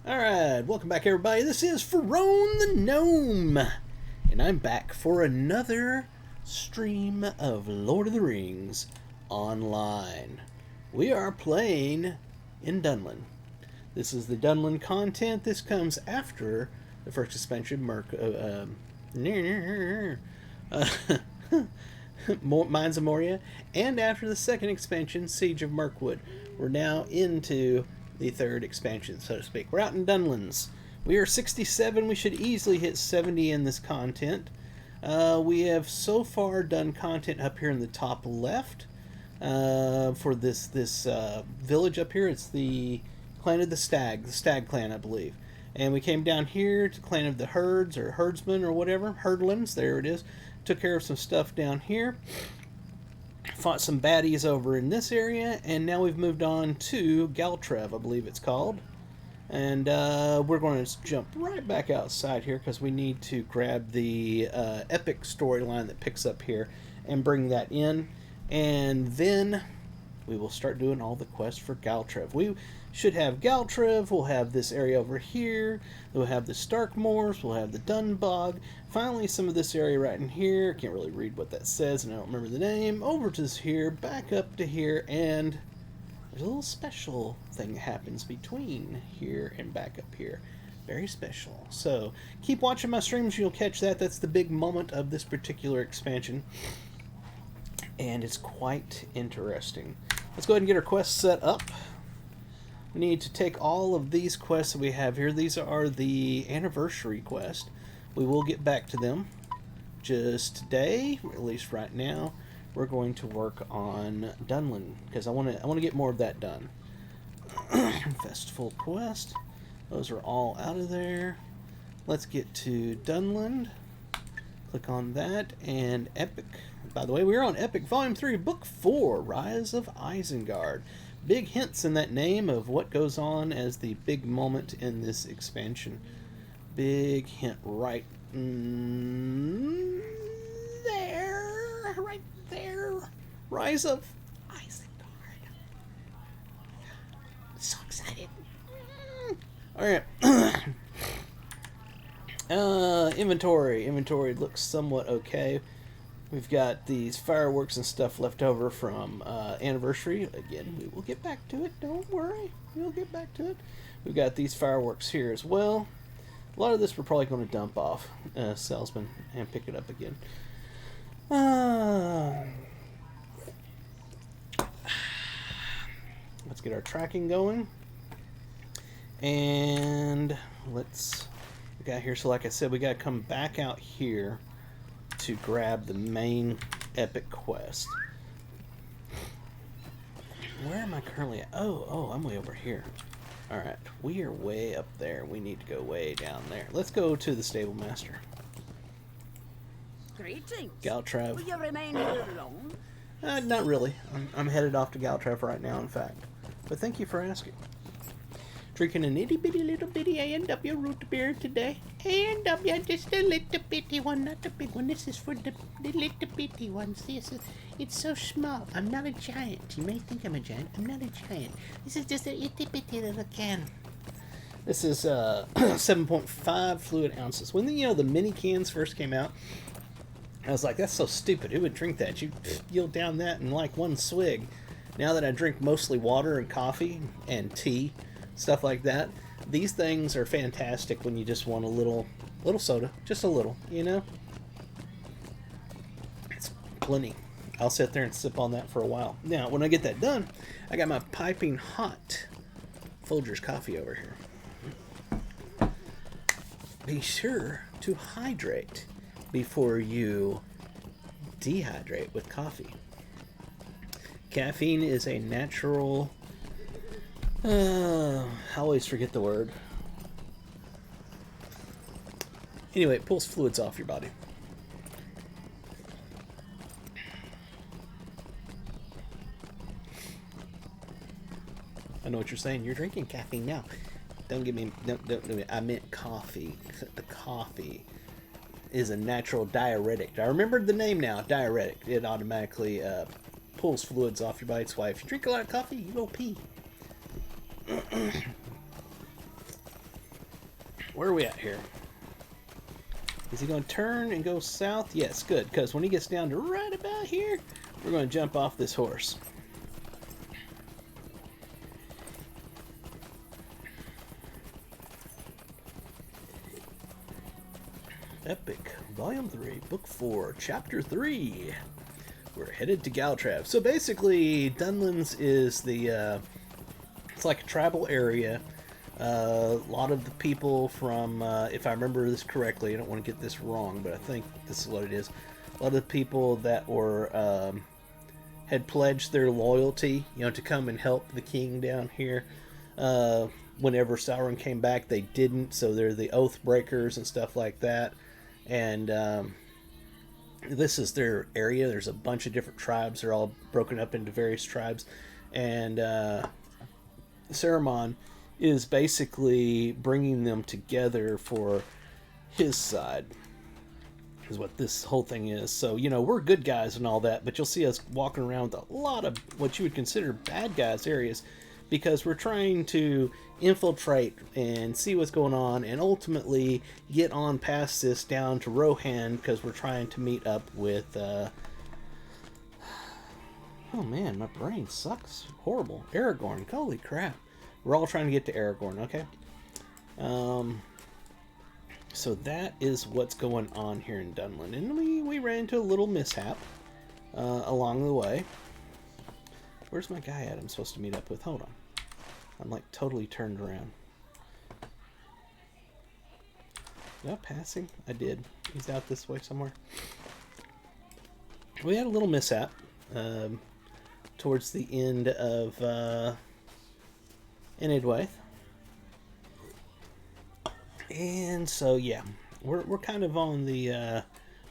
Alright, welcome back everybody. This is Ferone the Gnome. And I'm back for another stream of Lord of the Rings online. We are playing in Dunlin. This is the Dunlin content. This comes after the first expansion, Mines of Moria, and after the second expansion, Siege of Mirkwood. We're now into the third expansion, so to speak. We're out in Dunlins. We are 67. We should easily hit 70 in this content. We have so far done content up here in the top left for this village up here. It's the Clan of the Stag Clan, I believe. And we came down here to Clan of the Herds, or Herdsmen, or whatever. Herdlins, there it is. Took care of some stuff down here. Fought some baddies over in this area, and now we've moved on to Galtrev, I believe it's called. And we're going to jump right back outside here because we need to grab the epic storyline that picks up here and bring that in. And then we will start doing all the quests for Galtrev. We should have Galtrev, we'll have this area over here, we'll have the Starkmoors, we'll have the Dunbog, finally some of this area right in here. Can't really read what that says and I don't remember the name. Over to here, back up to here, and there's a little special thing that happens between here and back up here. Very special. So keep watching my streams, you'll catch that. That's the big moment of this particular expansion. And it's quite interesting. Let's go ahead and get our quests set up. We need to take all of these quests that we have here. These are the anniversary quest. We will get back to them just today, or at least right now. We're going to work on Dunlin because I want to get more of that done. Festival quest. Those are all out of there. Let's get to Dunlin. Click on that, and Epic. By the way, we're on Epic Volume 3, Book 4, Rise of Isengard. Big hints in that name of what goes on as the big moment in this expansion. Big hint right there. Right there. Rise of Isengard. So excited. Alright. Inventory. Inventory looks somewhat okay. We've got these fireworks and stuff left over from Anniversary. Again, we will get back to it. Don't worry. We'll get back to it. We've got these fireworks here as well. A lot of this we're probably going to dump off, Salesman, and pick it up again. Let's get our tracking going. And we got here. So like I said, we got to come back out here to grab the main epic quest. Where am I currently at? Oh, I'm way over here. Alright, we are way up there. We need to go way down there. Let's go to the stable master. Greetings. Galtrev. Will you remain here long? Not really. I'm headed off to Galtrev right now, in fact. But thank you for asking. Drinking an itty bitty little bitty A&W root beer today. A&W, just a little bitty one, not a big one. This is for the little bitty ones. It's so small. I'm not a giant. You may think I'm a giant. I'm not a giant. This is just a itty bitty little can. This is 7.5 fluid ounces. When the mini cans first came out, I was like, that's so stupid. Who would drink that? You'll down that in like one swig. Now that I drink mostly water and coffee and tea, stuff like that, these things are fantastic when you just want a little soda, just a little, It's plenty. I'll sit there and sip on that for a while. Now, when I get that done, I got my piping hot Folgers coffee over here. Be sure to hydrate before you dehydrate with coffee. Caffeine is a natural... I always forget the word. Anyway, it pulls fluids off your body. I know what you're saying. You're drinking caffeine now. Don't give me... Don't, I meant coffee. The coffee is a natural diuretic. I remembered the name now. Diuretic. It automatically pulls fluids off your body. That's why if you drink a lot of coffee, you go pee. where are we at here? Is he going to turn and go south? Yes, good, because when he gets down to right about here, we're going to jump off this horse. Epic, Volume 3, Book 4, Chapter 3. We're headed to Galtrav. So basically, Dunlands is the, it's like a tribal area. A lot of the people from, if I remember this correctly, I don't want to get this wrong, but I think this is what it is. A lot of the people that were, had pledged their loyalty, you know, to come and help the king down here. Whenever Sauron came back, they didn't, so they're the oath breakers and stuff like that. And this is their area. There's a bunch of different tribes. They're all broken up into various tribes. And Saruman is basically bringing them together for his side, is what this whole thing is. So, you know, we're good guys and all that, but you'll see us walking around with a lot of what you would consider bad guys areas, because we're trying to infiltrate and see what's going on and ultimately get on past this down to Rohan, because we're trying to meet up with oh man, my brain sucks horrible. Aragorn, holy crap. We're all trying to get to Aragorn, okay? So that is what's going on here in Dunland, and we ran into a little mishap along the way. Where's my guy at I'm supposed to meet up with? Hold on. I'm like totally turned around. Did I pass him? I did. He's out this way somewhere. We had a little mishap towards the end of Enidwaith. And so yeah, we're kind of on the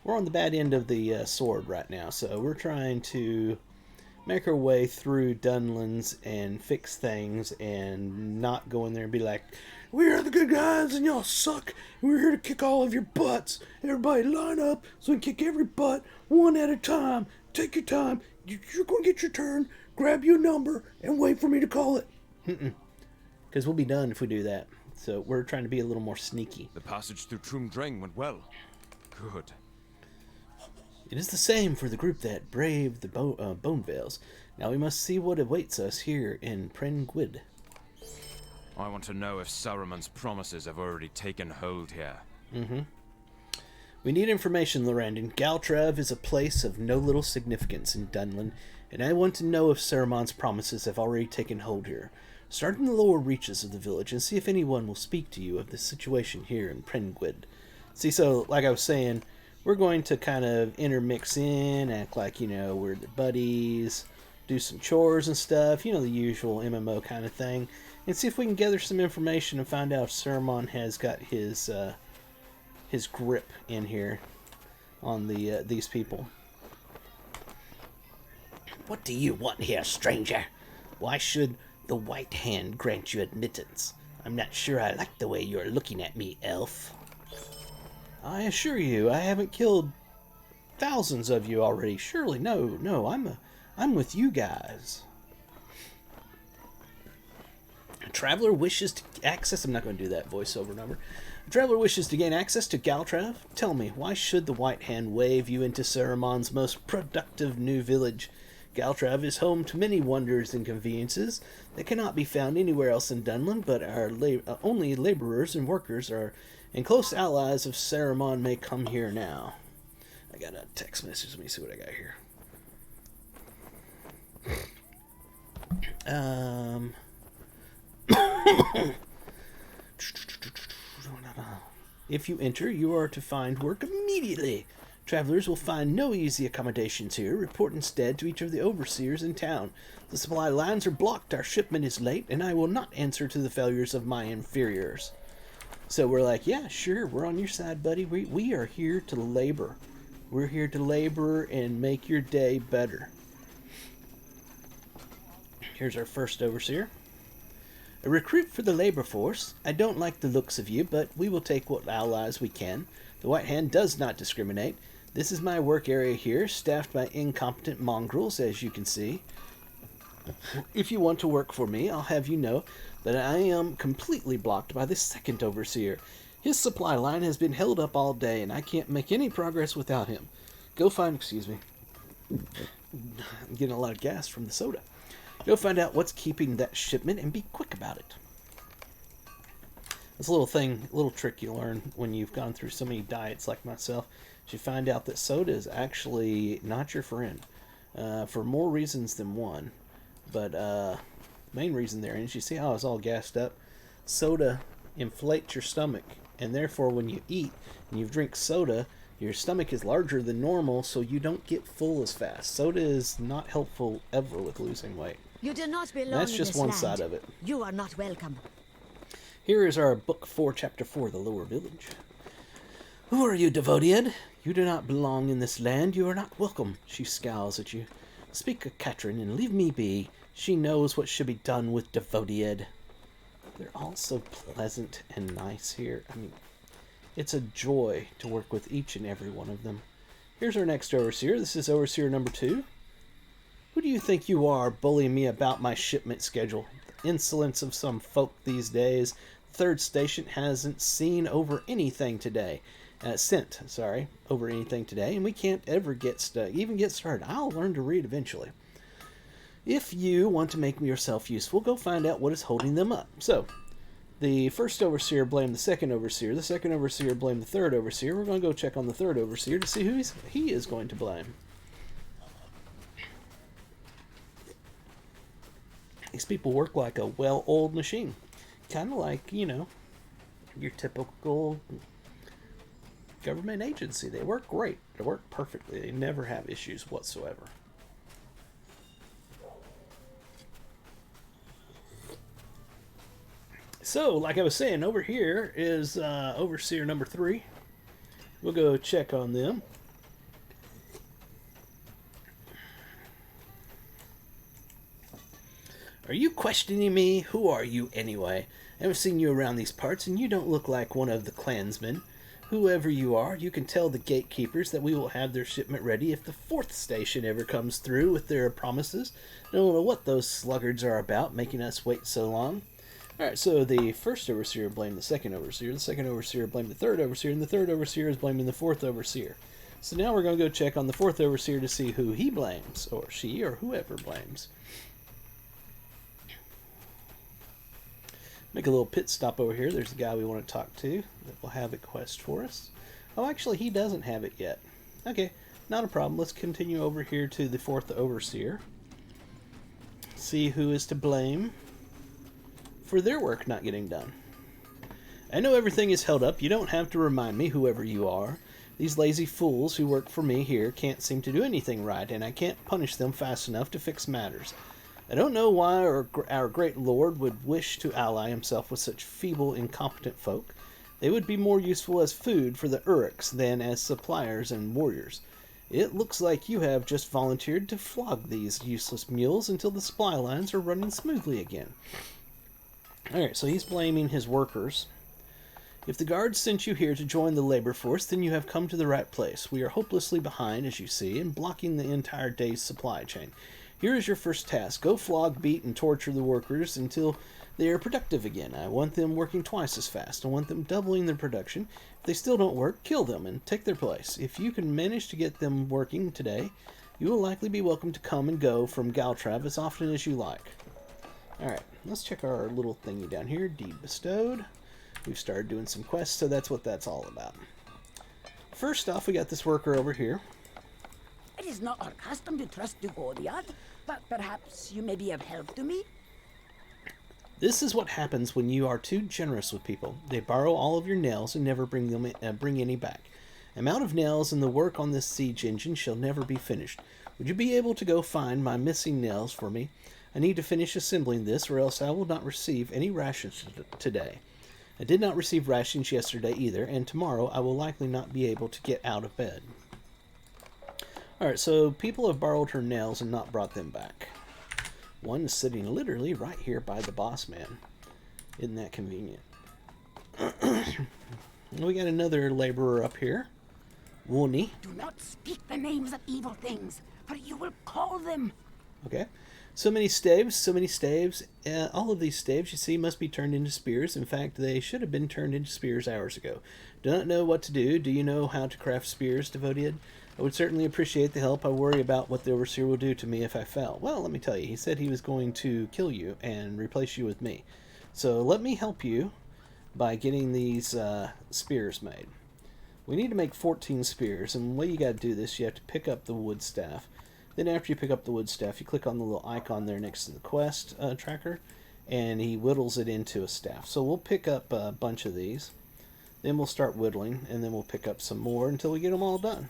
we're on the bad end of the sword right now. So we're trying to make our way through Dunlands and fix things, and not go in there and be like, we are the good guys and y'all suck. We're here to kick all of your butts. Everybody line up so we can kick every butt one at a time. Take your time. You're going to get your turn. Grab your number and wait for me to call it. Because we'll be done if we do that. So we're trying to be a little more sneaky. The passage through Trumdrang went well. Good. It is the same for the group that braved the Bone Vales. Now we must see what awaits us here in Prengwyd. I want to know if Saruman's promises have already taken hold here. We need information, Lorrandan. Galtrav is a place of no little significance in Dunland, and I want to know if Saruman's promises have already taken hold here. Start in the lower reaches of the village and see if anyone will speak to you of the situation here in Prengwyd. See, so, like I was saying, we're going to kind of intermix in, act like, you know, we're the buddies, do some chores and stuff, you know, the usual MMO kind of thing, and see if we can gather some information and find out if Saruman has got his grip in here on these people. What do you want here, stranger? Why should the White Hand grant you admittance? I'm not sure I like the way you're looking at me, elf. I assure you, I haven't killed thousands of you already. Surely, no, I'm with you guys. A traveler wishes to access... I'm not going to do that voiceover number. A traveler wishes to gain access to Galtrav. Tell me, why should the White Hand wave you into Saruman's most productive new village? Galtrav is home to many wonders and conveniences that cannot be found anywhere else in Dunland, but our only laborers and workers and close allies of Saruman may come here now. I got a text message. Let me see what I got here. If you enter, you are to find work immediately. Travelers will find no easy accommodations here. Report instead to each of the overseers in town. The supply lines are blocked, our shipment is late, and I will not answer to the failures of my inferiors. So we're like, yeah, sure, we're on your side, buddy. We are here to labor. We're here to labor and make your day better. Here's our first overseer. A recruit for the labor force. I don't like the looks of you, but we will take what allies we can. The White Hand does not discriminate. This is my work area here, staffed by incompetent mongrels, as you can see. If you want to work for me, I'll have you know that I am completely blocked by the second overseer. His supply line has been held up all day, and I can't make any progress without him. Go find, excuse me, I'm getting a lot of gas from the soda. Go find out what's keeping that shipment and be quick about it. It's a little trick you learn when you've gone through so many diets like myself. You find out that soda is actually not your friend, for more reasons than one. But main reason there is, you see how I was all gassed up? Soda inflates your stomach, and therefore when you eat and you drink soda, your stomach is larger than normal, so you don't get full as fast. Soda is not helpful ever with losing weight. You do not belong That's in just this one land. side of it. You are not welcome. Here is our Book 4, Chapter 4, The Lower Village. Who are you, Devodiad? You do not belong in this land. You are not welcome. She scowls at you. Speak of Katrin and leave me be. She knows what should be done with Devodiad. They're all so pleasant and nice here. I mean, it's a joy to work with each and every one of them. Here's our next overseer. This is overseer number 2. Who do you think you are, bullying me about my shipment schedule? The insolence of some folk these days. Third station hasn't seen over anything today. Over anything today, and we can't ever even get started. I'll learn to read eventually. If you want to make yourself useful, go find out what is holding them up. So, the first overseer blamed the second overseer. The second overseer blamed the third overseer. We're going to go check on the third overseer to see who he is going to blame. These people work like a well-oiled machine. Kind of like, your typical government agency. They work great. They work perfectly. They never have issues whatsoever. So, like I was saying, over here is overseer number 3. We'll go check on them. Are you questioning me? Who are you anyway? I haven't seen you around these parts, and you don't look like one of the clansmen. Whoever you are, you can tell the gatekeepers that we will have their shipment ready if the 4th station ever comes through with their promises. I don't know what those sluggards are about, making us wait so long. Alright, so the first overseer blamed the second overseer blamed the third overseer, and the third overseer is blaming the 4th overseer. So now we're going to go check on the 4th overseer to see who he blames, or she, or whoever blames. Make a little pit stop over here. There's a guy we want to talk to that will have a quest for us. Oh, actually, he doesn't have it yet. Okay, not a problem. Let's continue over here to the 4th overseer. See who is to blame for their work not getting done. I know everything is held up. You don't have to remind me, whoever you are. These lazy fools who work for me here can't seem to do anything right, and I can't punish them fast enough to fix matters. I don't know why our great lord would wish to ally himself with such feeble, incompetent folk. They would be more useful as food for the Uruks than as suppliers and warriors. It looks like you have just volunteered to flog these useless mules until the supply lines are running smoothly again. Alright, so he's blaming his workers. If the guards sent you here to join the labor force, then you have come to the right place. We are hopelessly behind, as you see, and blocking the entire day's supply chain. Here is your first task. Go flog, beat, and torture the workers until they are productive again. I want them working twice as fast. I want them doubling their production. If they still don't work, kill them and take their place. If you can manage to get them working today, you will likely be welcome to come and go from Galtrav as often as you like. Alright, let's check our little thingy down here. Deed bestowed. We've started doing some quests, so that's what that's all about. First off, we got this worker over here. It is not our custom to trust Devodiad, but perhaps you may be of help to me? This is what happens when you are too generous with people. They borrow all of your nails and never bring any back. Amount of nails and the work on this siege engine shall never be finished. Would you be able to go find my missing nails for me? I need to finish assembling this, or else I will not receive any rations today. I did not receive rations yesterday either, and tomorrow I will likely not be able to get out of bed. Alright, so people have borrowed her nails and not brought them back. One is sitting literally right here by the boss man. Isn't that convenient? We got another laborer up here. Woonie. Do not speak the names of evil things, for you will call them. Okay. So many staves, so many staves. All of these staves, you see, must be turned into spears. In fact, they should have been turned into spears hours ago. Do not know what to do. Do you know how to craft spears, Devoted? I would certainly appreciate the help. I worry about what the Overseer will do to me if I fail. Well, let me tell you, he said he was going to kill you and replace you with me. So let me help you by getting these spears made. We need to make 14 spears, and the way you got to do this, you have to pick up the wood staff. Then after you pick up the wood staff, you click on the little icon there next to the quest tracker, and he whittles it into a staff. So we'll pick up a bunch of these, then we'll start whittling, and then we'll pick up some more until we get them all done.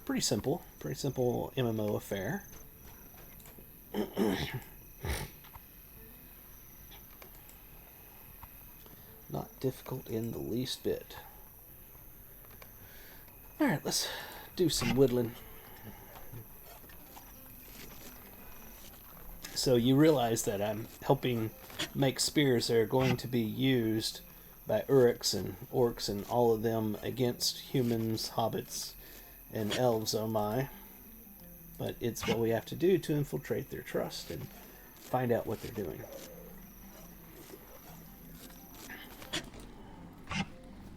Pretty simple MMO affair. Not difficult in the least bit. Alright, let's do some whittling. So you realize that I'm helping make spears that are going to be used by Uruks and Orcs and all of them against humans, hobbits, and elves, oh my. But it's what we have to do to infiltrate their trust and find out what they're doing.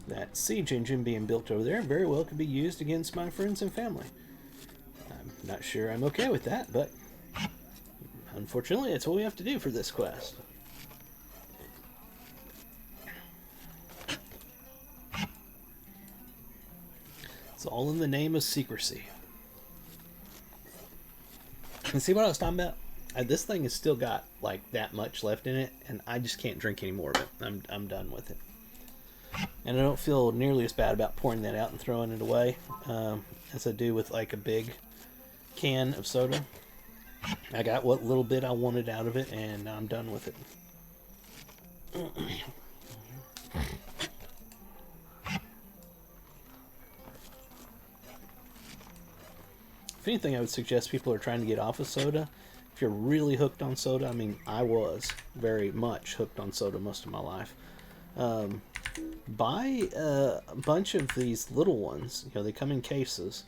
That siege engine being built over there very well could be used against my friends and family. I'm not sure I'm okay with that, but unfortunately, that's what we have to do for this quest. It's all in the name of secrecy. And see what I was talking about? This thing has still got like that much left in it, and I just can't drink any more of it. I'm done with it. And I don't feel nearly as bad about pouring that out and throwing it away as I do with like a big can of soda. I got what little bit I wanted out of it, and now I'm done with it. If anything, I would suggest people are trying to get off of soda. If you're really hooked on soda, I mean, I was very much hooked on soda most of my life. Buy a bunch of these little ones. You know, they come in cases.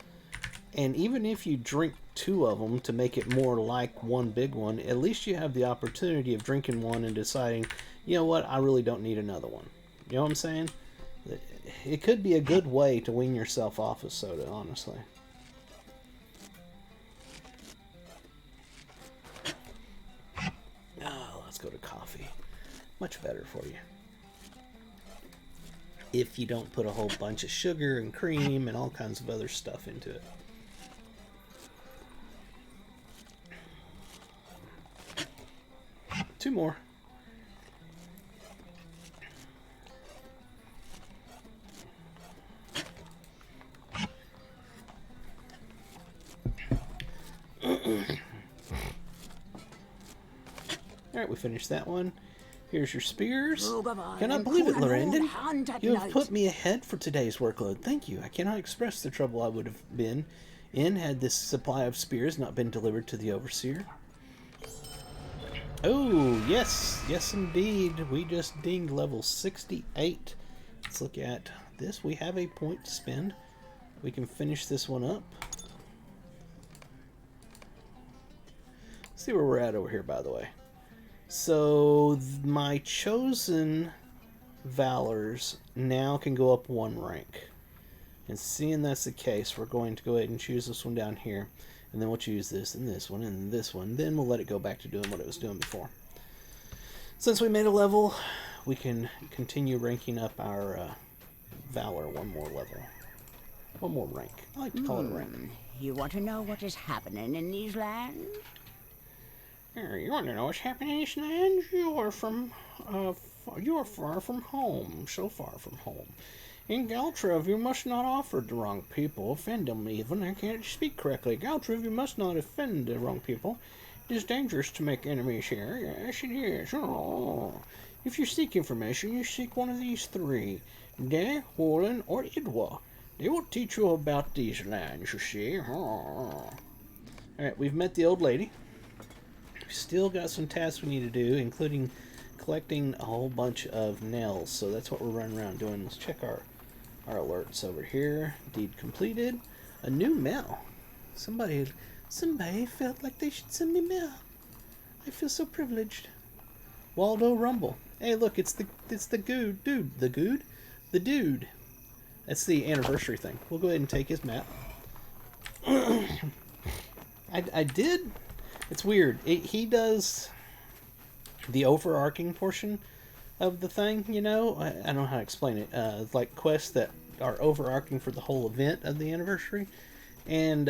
And even if you drink 2 of them to make it more like one big one, at least you have the opportunity of drinking one and deciding, you know what, I really don't need another one. You know what I'm saying? It could be a good way to wean yourself off of soda, honestly. Oh, let's go to coffee. Much better for you. If you don't put a whole bunch of sugar and cream and all kinds of other stuff into it. Two more. Alright, we finished that one. Here's your spears. Cannot believe it, Lorrandan. You have put me ahead for today's workload. Thank you. I cannot express the trouble I would have been in had this supply of spears not been delivered to the Overseer. Oh, yes. Yes, indeed. We just dinged level 68. Let's look at this. We have a point to spend. We can finish this one up. Let's see where we're at over here, by the way. So, my chosen valors now can go up 1 rank. And seeing that's the case, we're going to go ahead and choose this one down here. And then we'll choose this and this one and this one. Then we'll let it go back to doing what it was doing before. Since we made a level, we can continue ranking up our valor 1 more level. 1 more rank. I like to call it a rank. You want to know what is happening in these lands? You want to know what's happening in these lands? You are far from home. So far from home. In Galtrov, you must not offer the wrong people. Offend them even. I can't speak correctly. Galtrov, you must not offend the wrong people. It is dangerous to make enemies here. Yes, it is. Oh. If you seek information, you seek one of these 3. De, Holland, or Idwa. They will teach you about these lands, you see. Oh. Alright, we've met the old lady. We've still got some tasks we need to do, including collecting a whole bunch of nails. So that's what we're running around doing. Let's check our alerts over here. Deed completed. A new mail. Somebody Somebody felt like they should send me mail. I feel so privileged. Waldo Rumble. Hey, look, it's the dude. The dude. That's the anniversary thing. We'll go ahead and take his map. I did. It's weird. He does the overarching portion of the thing. You know, I don't know how to explain it. Like quests that are overarching for the whole event of the anniversary, and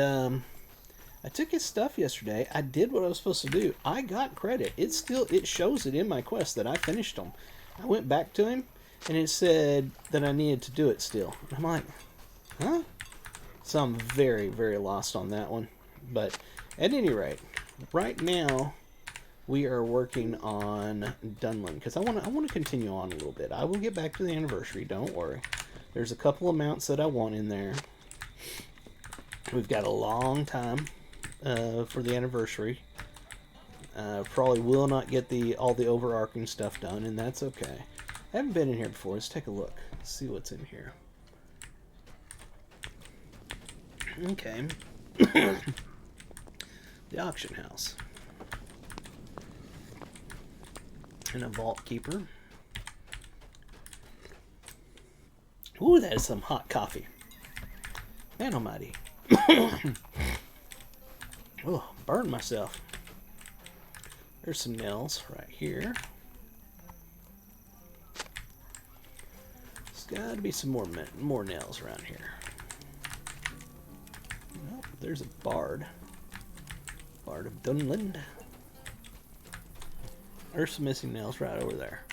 I took his stuff yesterday. I did what I was supposed to do. I got credit. It shows it in my quest that I finished them. I went back to him, and it said that I needed to do it still. And I'm like, huh? So I'm very, very lost on that one. But at any rate, right now we are working on Dunlin because I want to continue on a little bit. I will get back to the anniversary. Don't worry. There's a couple of mounts that I want in there. We've got a long time for the anniversary. Probably will not get all the overarching stuff done, and that's okay. I haven't been in here before. Let's take a look. Let's see what's in here. Okay. The auction house. And a vault keeper. Ooh, that is some hot coffee. Man almighty. Oh, burned myself. There's some nails right here. There's got to be some more nails around here. Oh, there's a bard. Bard of Dunland. There's some missing nails right over there.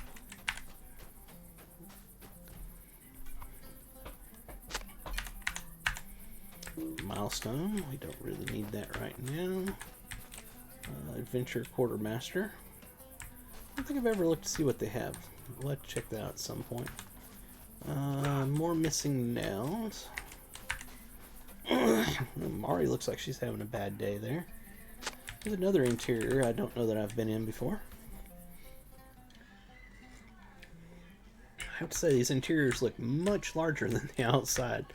Milestone. We don't really need that right now. Adventure Quartermaster. I don't think I've ever looked to see what they have. Let's check that out at some point. More missing nails. Mari looks like she's having a bad day there. There's another interior I don't know that I've been in before. I have to say these interiors look much larger than the outside.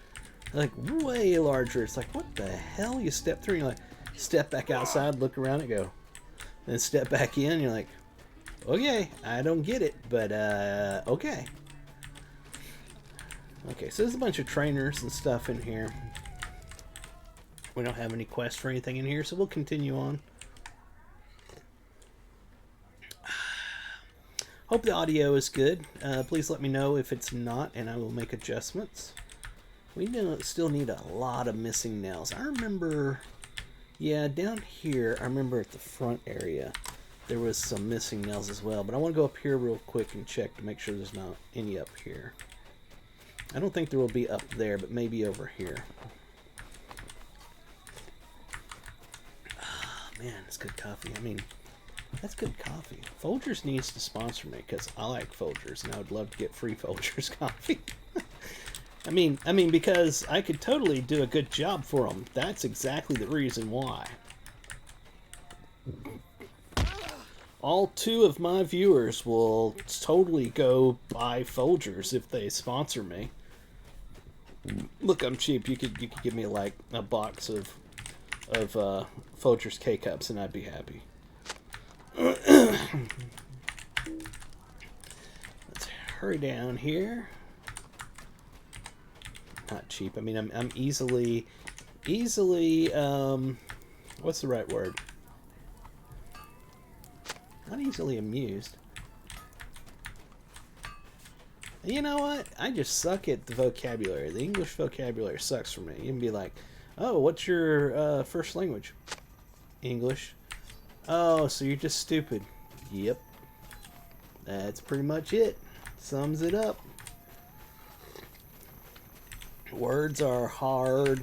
Like way larger. It's like, what the hell? You step through and you're like, step back outside, look around and go. Then step back in and you're like, okay, I don't get it, but okay. Okay, so there's a bunch of trainers and stuff in here. We don't have any quests or anything in here, so we'll continue on. Hope the audio is good. Please let me know if it's not, and I will make adjustments. We still need a lot of missing nails. I remember, yeah, down here, I remember at the front area, there was some missing nails as well. But I want to go up here real quick and check to make sure there's not any up here. I don't think there will be up there, but maybe over here. Oh, man, it's good coffee. I mean, that's good coffee. Folgers needs to sponsor me because I like Folgers, and I would love to get free Folgers coffee. I mean, because I could totally do a good job for them. That's exactly the reason why. All 2 of my viewers will totally go buy Folgers if they sponsor me. Look, I'm cheap. You could give me like a box of Folgers K-Cups and I'd be happy. Let's hurry down here. Not cheap. I mean, I'm easily, what's the right word? Not easily amused. You know what? I just suck at the vocabulary. The English vocabulary sucks for me. You can be like, oh, what's your first language? English. Oh, so you're just stupid. Yep. That's pretty much it. Sums it up. Words are hard.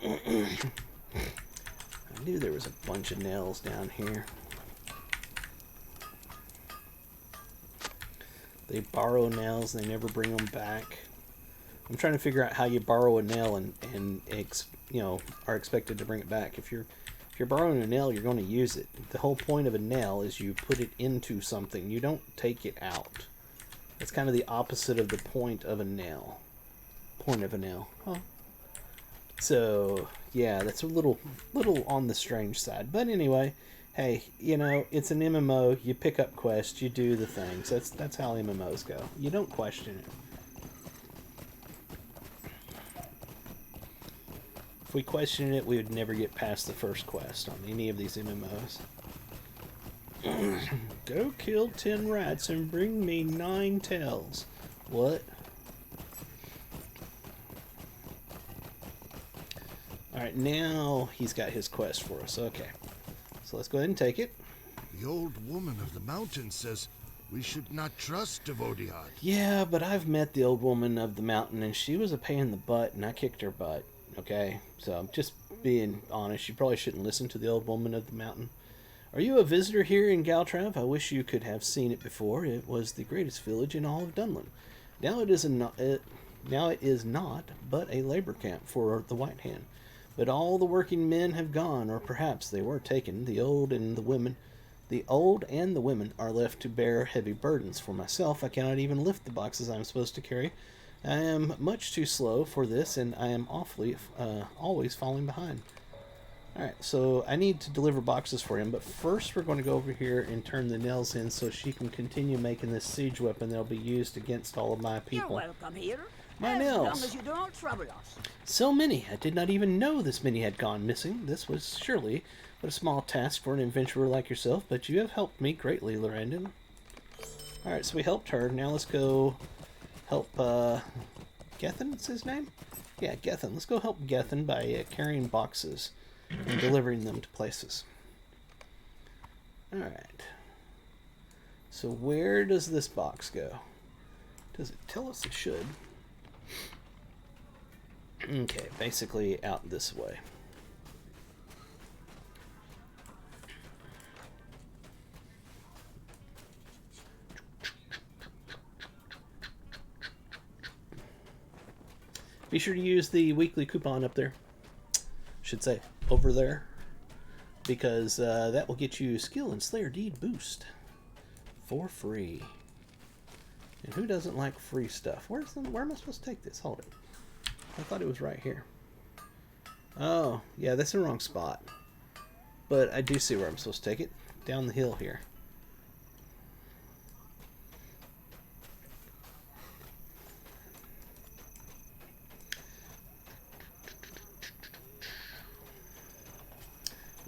I knew there was a bunch of nails down here. They borrow nails, they never bring them back. I'm trying to figure out how you borrow a nail and you know, are expected to bring it back. If you're borrowing a nail, you're going to use it. The whole point of a nail is you put it into something. You don't take it out. That's kind of the opposite of the point of a nail. Point of a nail. Oh. So yeah, that's a little on the strange side. But anyway, hey, you know, it's an MMO. You pick up quests, you do the things. That's how MMOs go. You don't question it. If we questioned it, we would never get past the first quest on any of these MMOs. Go kill 10 rats and bring me 9 tails. What? Alright, now he's got his quest for us. Okay. So let's go ahead and take it. The old woman of the mountain says we should not trust Devodiad. Yeah, but I've met the old woman of the mountain, and she was a pain in the butt, and I kicked her butt. Okay? So I'm just being honest. You probably shouldn't listen to the old woman of the mountain. Are you a visitor here in Galtrav? I wish you could have seen it before. It was the greatest village in all of Dunland. Now it is not, but a labor camp for the White Hand. But all the working men have gone, or perhaps they were taken. The old and the women are left to bear heavy burdens. For myself, I cannot even lift the boxes I am supposed to carry. I am much too slow for this, and I am always falling behind. Alright, so I need to deliver boxes for him, but first we're going to go over here and turn the nails in so she can continue making this siege weapon that'll be used against all of my people. You're welcome here. My as nails. long as you don't trouble us. So many! I did not even know this many had gone missing. This was surely but a small task for an adventurer like yourself, but you have helped me greatly, Lorrandan. Alright, so we helped her. Now let's go help, Gethin, is his name? Yeah, Gethin. Let's go help Gethin by carrying boxes and delivering them to places. Alright. So where does this box go? Does it tell us it should? Okay, basically out this way. Be sure to use the weekly coupon up there. Should say over there, because that will get you skill and Slayer Deed boost for free. And who doesn't like free stuff? Where am I supposed to take this? Hold it. I thought it was right here. Oh, yeah, that's the wrong spot. But I do see where I'm supposed to take it. Down the hill here.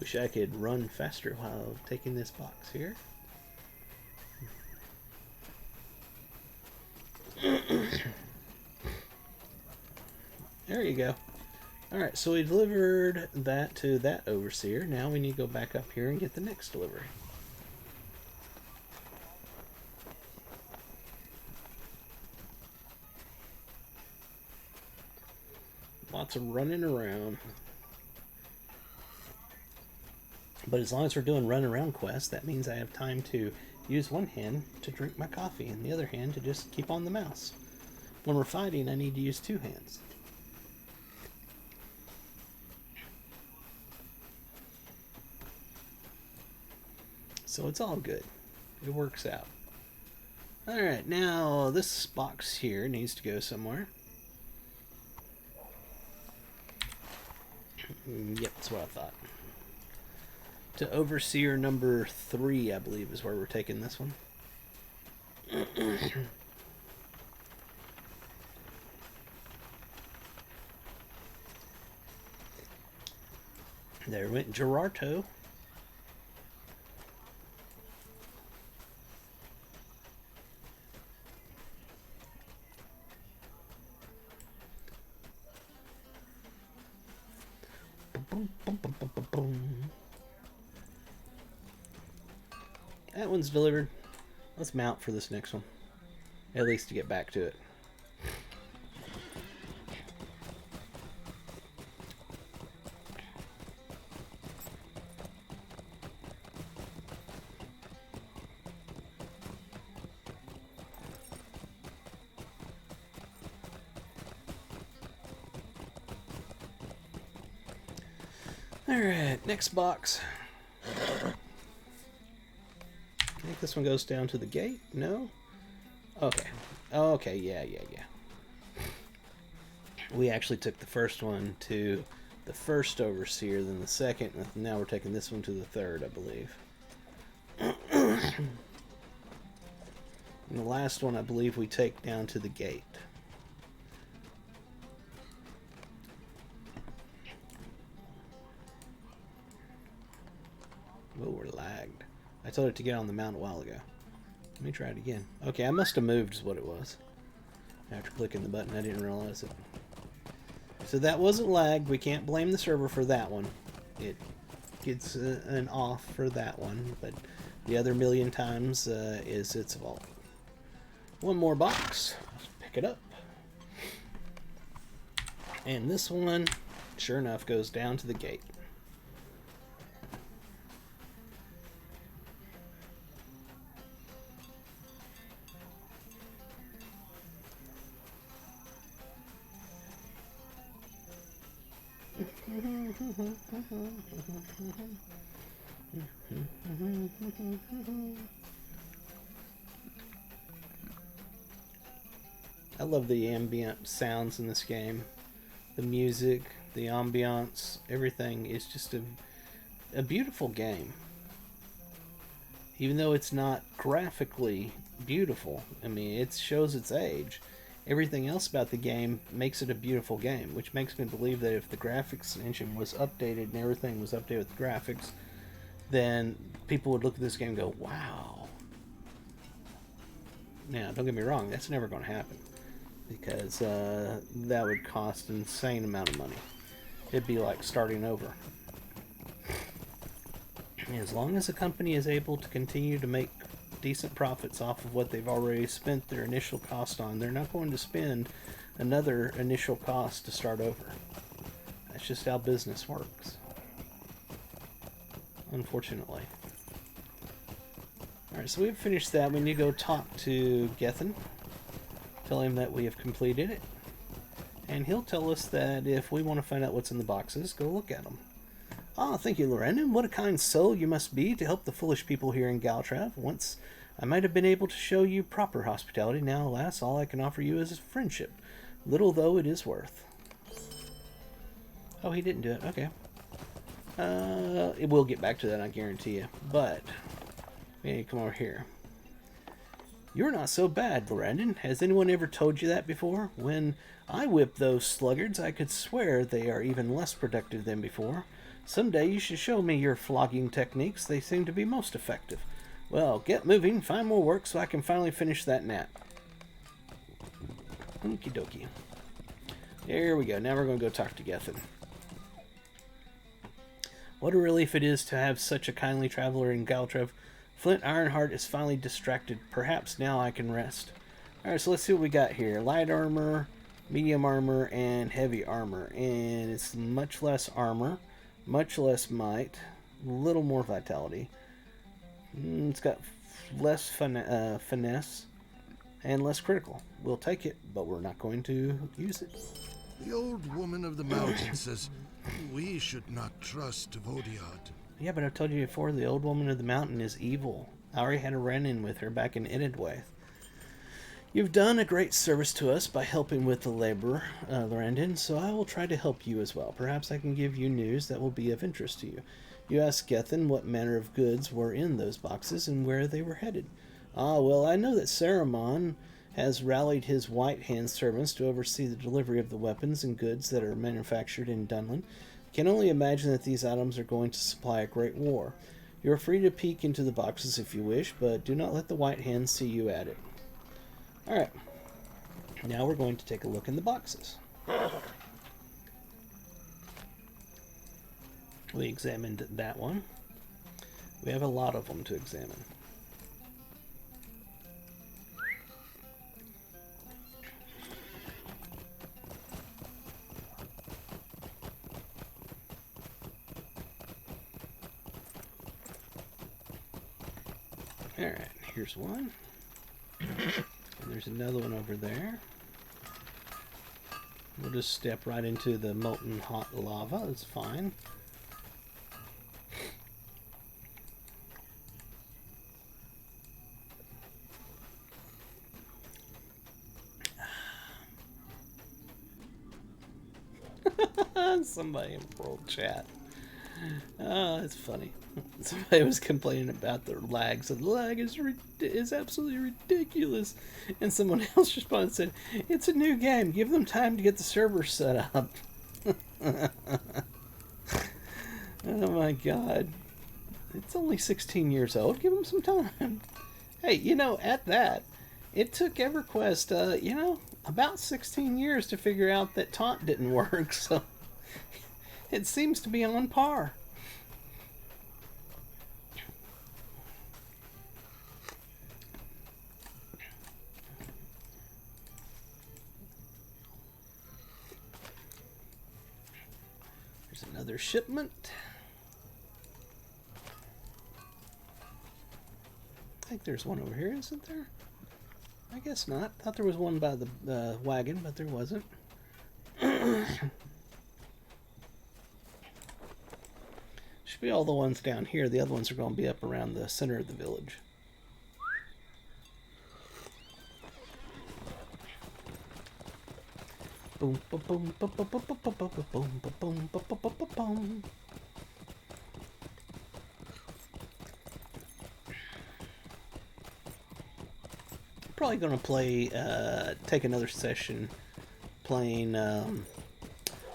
Wish I could run faster while taking this box here. There you go. Alright, so we delivered that to that overseer. Now we need to go back up here and get the next delivery. Lots of running around. But as long as we're doing run around quests, that means I have time to use one hand to drink my coffee and the other hand to just keep on the mouse. When we're fighting, I need to use two hands. So it's all good. It works out. Alright, now this box here needs to go somewhere. Yep, that's what I thought. To Overseer number 3, I believe, is where we're taking this one. There went Gerardo. Boom, boom, boom, boom, boom, boom. That one's delivered. Let's mount for this next one. At least to get back to it. Alright, next box. I think this one goes down to the gate? No? Okay. Okay, yeah. We actually took the first one to the first overseer, then the second, and now we're taking this one to the third, I believe. And the last one, I believe, we take down to the gate. Oh, we're lagged. I told it to get on the mount a while ago. Let me try it again. Okay, I must have moved is what it was. After clicking the button, I didn't realize it. So that wasn't lagged. We can't blame the server for that one. It gets an off for that one, but the other million times is its fault. One more box. Let's pick it up. And this one, sure enough, goes down to the gate. I love the ambient sounds in this game. The music, the ambiance, everything is just a beautiful game. Even though it's not graphically beautiful, I mean, it shows its age. Everything else about the game makes it a beautiful game, which makes me believe that if the graphics engine was updated and everything was updated with the graphics, then people would look at this game and go, wow. Now, don't get me wrong, that's never going to happen, because that would cost an insane amount of money. It'd be like starting over. As long as a company is able to continue to make decent profits off of what they've already spent their initial cost on, they're not going to spend another initial cost to start over. That's just how business works, unfortunately. Alright, so we've finished that. We need to go talk to Gethin, tell him that we have completed it, and he'll tell us that if we want to find out what's in the boxes, go look at them. Ah, thank you, Lorrandan. What a kind soul you must be to help the foolish people here in Galtrav. Once I might have been able to show you proper hospitality. Now, alas, all I can offer you is friendship, little though it is worth. Oh, he didn't do it. Okay. We'll get back to that, I guarantee you. But, hey, come over here. You're not so bad, Lorrandan. Has anyone ever told you that before? When I whip those sluggards, I could swear they are even less productive than before. Someday you should show me your flogging techniques. They seem to be most effective. Well, get moving, find more work so I can finally finish that nap. Okie dokie. There we go. Now we're going to go talk to Gethin. What a relief it is to have such a kindly traveler in Galtrav. Flint Ironheart is finally distracted. Perhaps now I can rest. Alright, so let's see what we got here. Light armor, medium armor, and heavy armor. And it's much less armor, much less might, a little more vitality. It's got less finesse and less critical. We'll take it, but we're not going to use it. The old woman of the mountain says we should not trust Vodiad. Yeah, but I've told you before, the old woman of the mountain is evil. I already had a run-in with her back in Inedwaith. You've done a great service to us by helping with the labor, Lorrandan, so I will try to help you as well. Perhaps I can give you news that will be of interest to you. You asked Gethin what manner of goods were in those boxes and where they were headed. Ah, well, I know that Saruman has rallied his White Hand servants to oversee the delivery of the weapons and goods that are manufactured in Dunland. Can only imagine that these items are going to supply a great war. You are free to peek into the boxes if you wish, but do not let the White Hand see you at it. Alright, now we're going to take a look in the boxes. We examined that one. We have a lot of them to examine. Alright, here's one. And there's another one over there. We'll just step right into the molten hot lava. That's fine. Somebody in world chat. Oh, it's funny. Somebody was complaining about the lag, so the lag is absolutely ridiculous. And someone else responded and said, "It's a new game. Give them time to get the server set up." Oh my god. It's only 16 years old. Give them some time. Hey, you know, at that, it took EverQuest, you know, about 16 years to figure out that taunt didn't work, so it seems to be on par. There's another shipment. I think there's one over here, isn't there? I guess not. Thought there was one by the wagon, but there wasn't. Should be all the ones down here. The other ones are going to be up around the center of the village. Boom, boom, boom, boom, boom, boom, boom, boom, boom, boom, boom, boom, boom, boom, boom. Probably going to play, take another session playing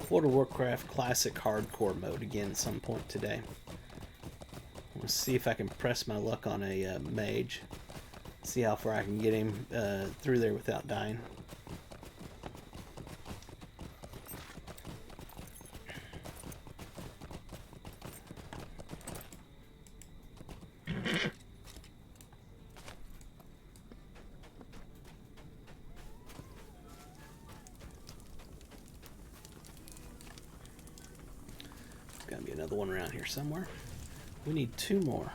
World of Warcraft Classic Hardcore mode again at some point today. Let's see if I can press my luck on a mage. See how far I can get him through there without dying. Gotta be another one around here somewhere. We need 2 more.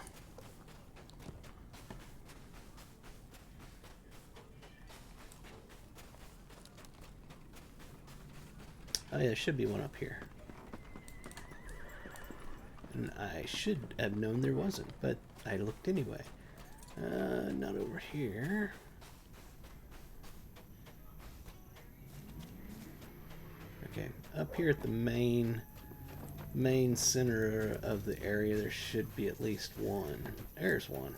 Oh yeah, there should be one up here. And I should have known there wasn't, but I looked anyway. Not over here. Okay, up here at the main center of the area, there should be at least one. There's one.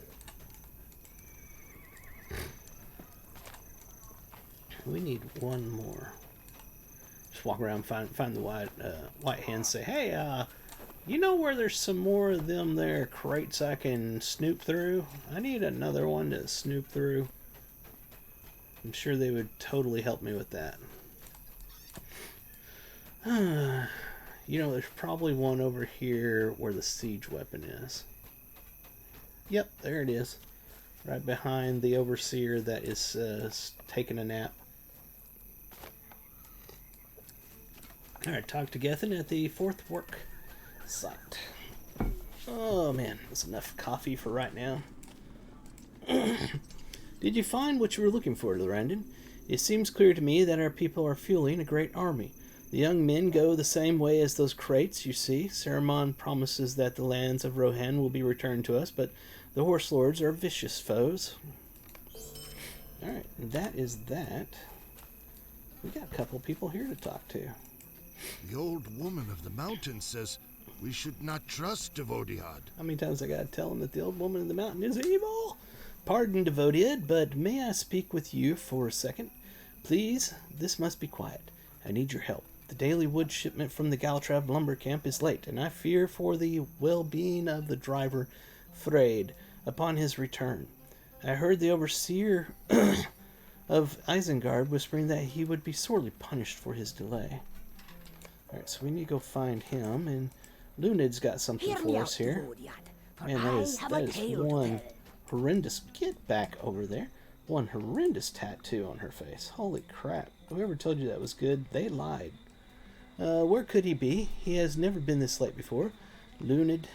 We need one more. Just walk around, find the white hand, say, "Hey, you know where there's some more of them there crates I can snoop through? I need another one to snoop through." I'm sure they would totally help me with that. You know, there's probably one over here where the siege weapon is. Yep, there it is. Right behind the overseer that is taking a nap. Alright, talk to Gethin at the 4th work site. Oh man, that's enough coffee for right now. Did you find what you were looking for, Lorrandan? It seems clear to me that our people are fueling a great army. The young men go the same way as those crates, you see. Saruman promises that the lands of Rohan will be returned to us, but the horse lords are vicious foes. Alright, that is that. We got a couple people here to talk to. The old woman of the mountain says we should not trust Devodiad. How many times I gotta tell him that the old woman in the mountain is evil? Pardon, Devodiad, but may I speak with you for a second? Please, this must be quiet. I need your help. The daily wood shipment from the Galtrav lumber camp is late, and I fear for the well-being of the driver, Freyd, upon his return. I heard the overseer of Isengard whispering that he would be sorely punished for his delay. Alright, so we need to go find him, and Lunid's got something for us here. Man, that is one horrendous... Get back over there. One horrendous tattoo on her face. Holy crap. Whoever told you that was good, they lied. Where could he be? He has never been this late before. Lunid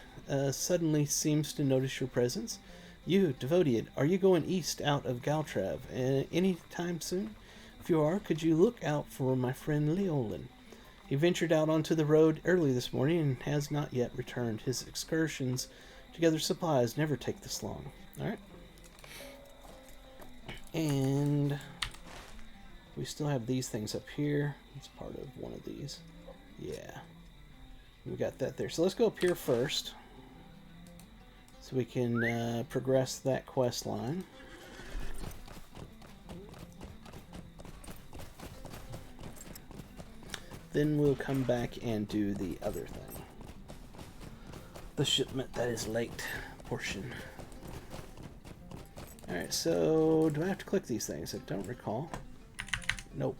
suddenly seems to notice your presence. You, Devodiad, are you going east out of Galtrav any time soon? If you are, could you look out for my friend Leolin? He ventured out onto the road early this morning and has not yet returned. His excursions to gather supplies never take this long. Alright. And we still have these things up here. It's part of one of these. Yeah. We got that there. So let's go up here first. So we can progress that quest line. Then we'll come back and do the other thing. The shipment that is late portion. Alright, so do I have to click these things? I don't recall. Nope.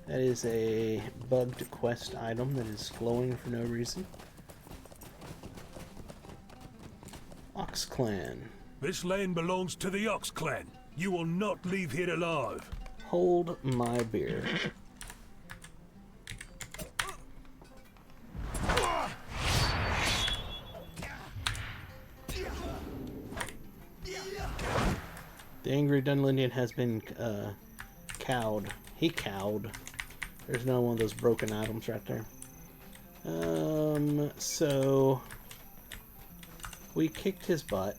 That is a bugged quest item that is glowing for no reason. Ox Clan. This land belongs to the Ox Clan. You will not leave here alive. Hold my beer. The angry Dunlindian has been cowed. He cowed. There's another one of those broken items right there. So we kicked his butt.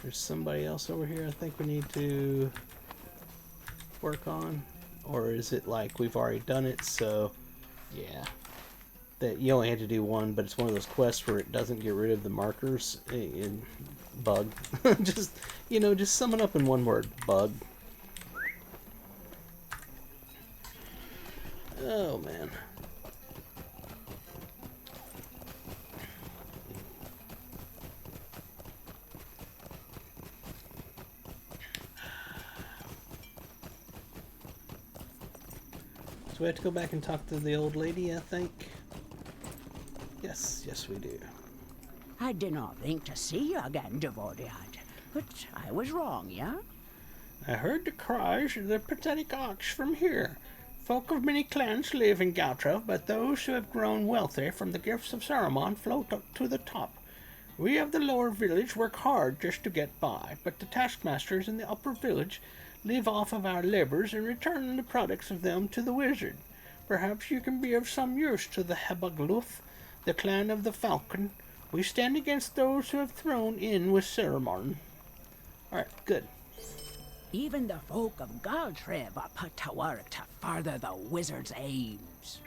There's somebody else over here I think we need to work on. Or is it like we've already done it, so yeah. That you only had to do one, but it's one of those quests where it doesn't get rid of the markers in bug. Just, you know, just sum it up in one word. Bug. Oh, man. So we have to go back and talk to the old lady, I think. Yes, we do. I did not think to see you again, Devodiad. But I was wrong, yeah? I heard the cries of the pathetic ox from here. Folk of many clans live in Galtra, but those who have grown wealthy from the gifts of Saruman float up to the top. We of the lower village work hard just to get by, but the taskmasters in the upper village live off of our labors and return the products of them to the wizard. Perhaps you can be of some use to the Habagluth, the clan of the Falcon. We stand against those who have thrown in with Saruman. Alright, good. Even the folk of Galtreb are put to work to further the wizard's aims.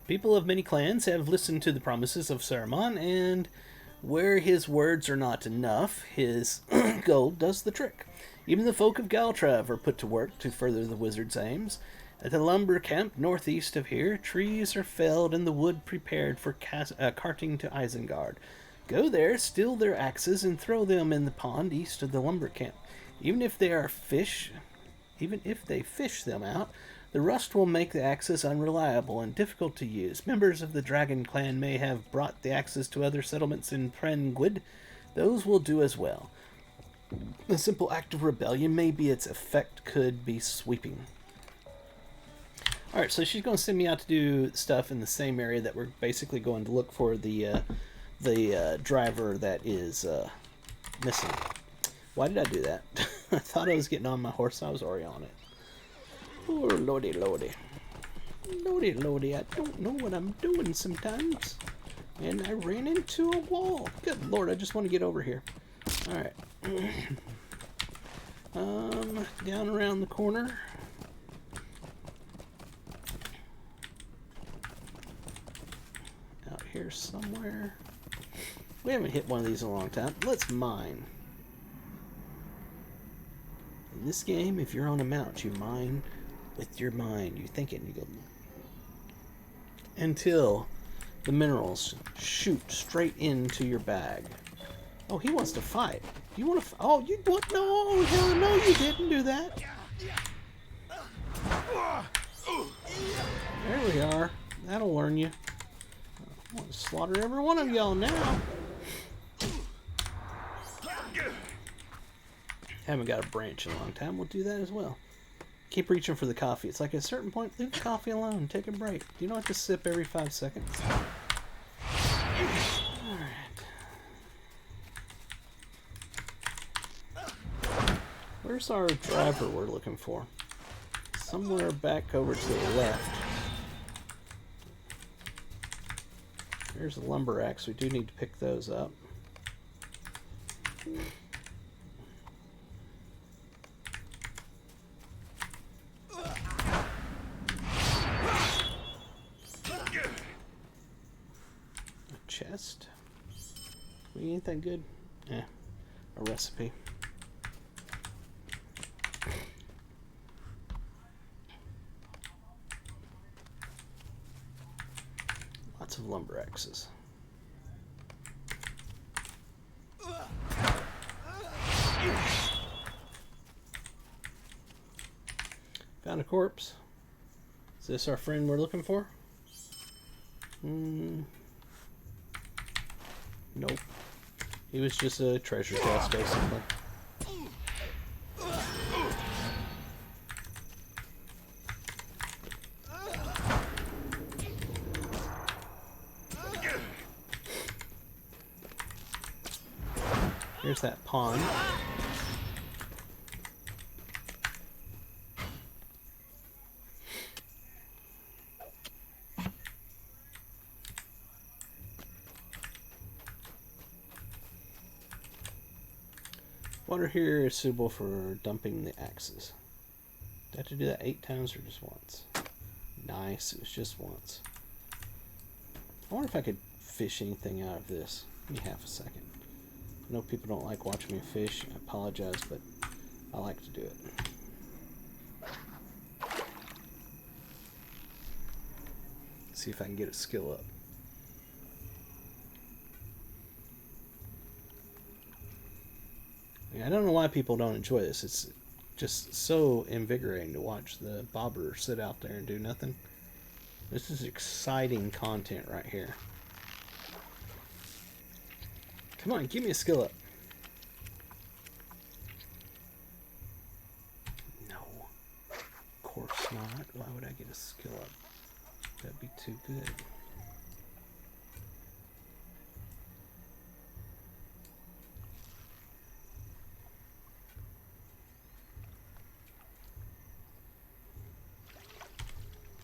People of many clans have listened to the promises of Saruman, and where his words are not enough, his gold does the trick. Even the folk of Galtrav are put to work to further the wizard's aims. At the lumber camp northeast of here, trees are felled and the wood prepared for carting to Isengard. Go there, steal their axes, and throw them in the pond east of the lumber camp. Even if they fish them out, the rust will make the axes unreliable and difficult to use. Members of the Dragon Clan may have brought the axes to other settlements in Prengwyd. Those will do as well. A simple act of rebellion, maybe its effect could be sweeping. Alright, so she's going to send me out to do stuff in the same area that we're basically going to look for the driver that is missing. Why did I do that? I thought I was getting on my horse. I was already on it. Oh, lordy, lordy. Lordy, lordy, I don't know what I'm doing sometimes. And I ran into a wall. Good lord, I just want to get over here. Alright. Down around the corner. Out here somewhere. We haven't hit one of these in a long time. Let's mine. In this game, if you're on a mount, you mine with your mind. You think it and you go... Until the minerals shoot straight into your bag. Oh, he wants to fight. You want to... Oh, you... What? No, hell no, you didn't do that. There we are. That'll learn you. I want to slaughter every one of y'all now. Haven't got a branch in a long time. We'll do that as well. Keep reaching for the coffee. It's like at a certain point, leave the coffee alone. Take a break. You don't have to sip every 5 seconds. Alright. Where's our driver we're looking for? Somewhere back over to the left. There's a lumber axe. We do need to pick those up. chest. We ain't that good. Yeah, a recipe. Lots of lumber axes. Found a corpse. Is this our friend we're looking for? Nope. He was just a treasure chest, basically. Here's that pond. Water here is suitable for dumping the axes. Did I have to do that 8 times or just once? Nice, it was just once. I wonder if I could fish anything out of this. Give me half a second. I know people don't like watching me fish. I apologize, but I like to do it. See if I can get a skill up. I don't know why people don't enjoy this. It's just so invigorating to watch the bobber sit out there and do nothing. This is exciting content right here. Come on, give me a skill up. No. Of course not. Why would I get a skill up? That'd be too good.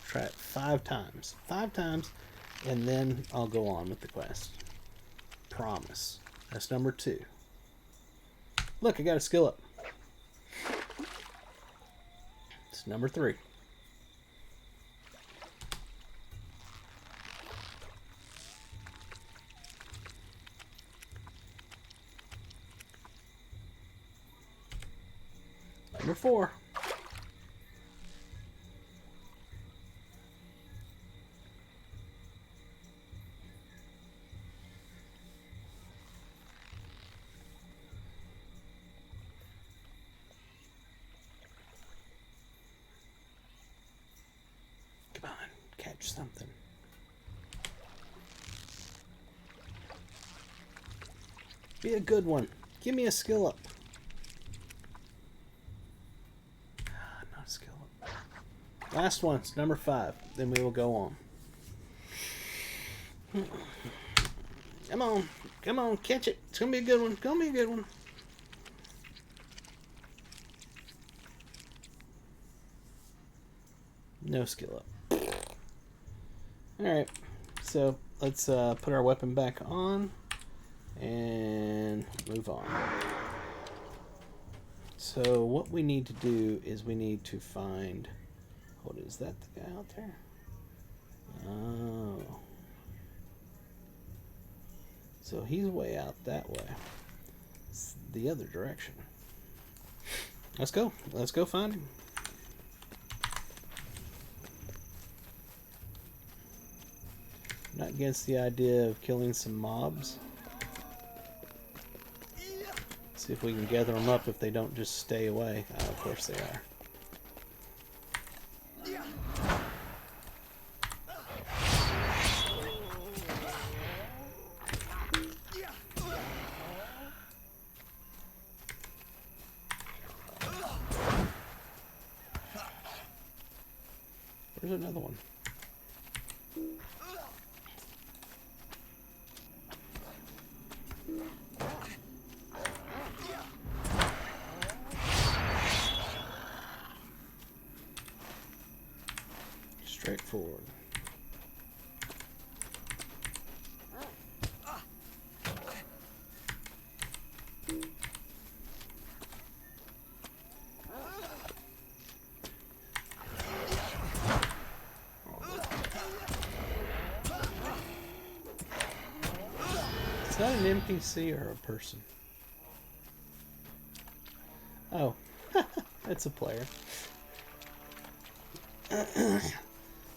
Try it 5 times. 5 times, and then I'll go on with the quest. Promise. That's number 2. Look, I got a skill up. It's number 3. Number 4. Come on, catch something. Be a good one. Give me a skill up. Not a skill up. Last one, it's number 5. Then we will go on. Come on. Come on, catch it. It's going to be a good one. It's going to be a good one. No skill up. Alright, so let's put our weapon back on and move on. So what we need to do is we need to find... What is that, the guy out there? Oh. So he's way out that way. It's the other direction. Let's go. Let's go find him. Not against the idea of killing some mobs. See if we can gather them up if they don't just stay away. Oh, of course they are. Where's another one? Straightforward. an NPC or a person? Oh, that's a player.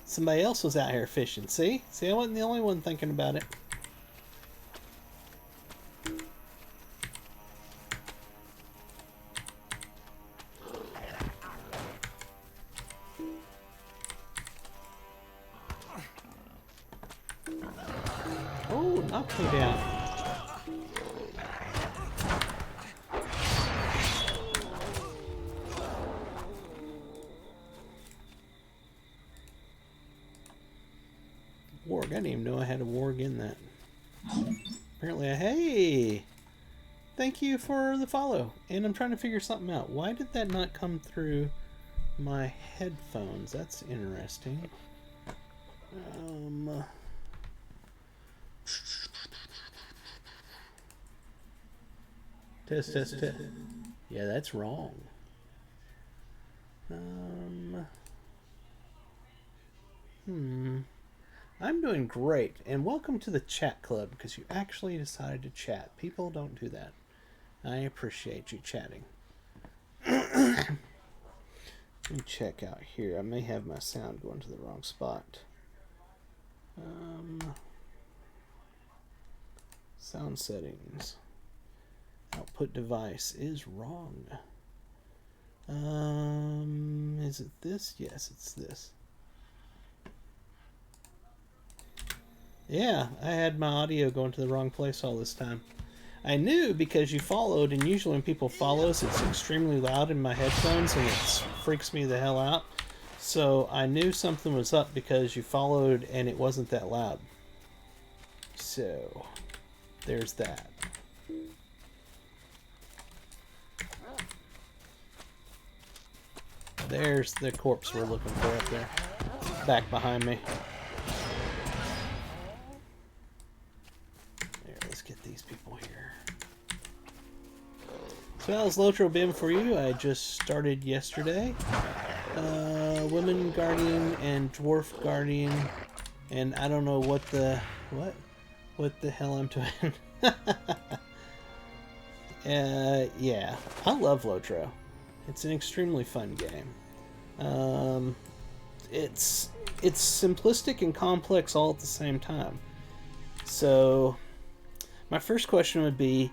Somebody else was out here fishing. See? See, I wasn't the only one thinking about it. Oh, knocked me down. Warg. I didn't even know I had a warg in that. Apparently, hey! Thank you for the follow. And I'm trying to figure something out. Why did that not come through my headphones? That's interesting. Test, test, test. Yeah, that's wrong. I'm doing great, and welcome to the chat club, because you actually decided to chat. People don't do that. I appreciate you chatting. Let me check out here. I may have my sound going to the wrong spot. Sound settings. Output device is wrong. Is it this? Yes, it's this. Yeah, I had my audio going to the wrong place all this time. I knew because you followed, and usually when people follow us, it's extremely loud in my headphones, and it freaks me the hell out. So I knew something was up because you followed, and it wasn't that loud. So, there's that. There's the corpse we're looking for up there. Back behind me. There, let's get these people here. So how's Lotro been for you? I just started yesterday. Women Guardian and Dwarf Guardian. And I don't know what the hell I'm doing. Yeah, I love Lotro. It's an extremely fun game. It's simplistic and complex all at the same time. So, my first question would be,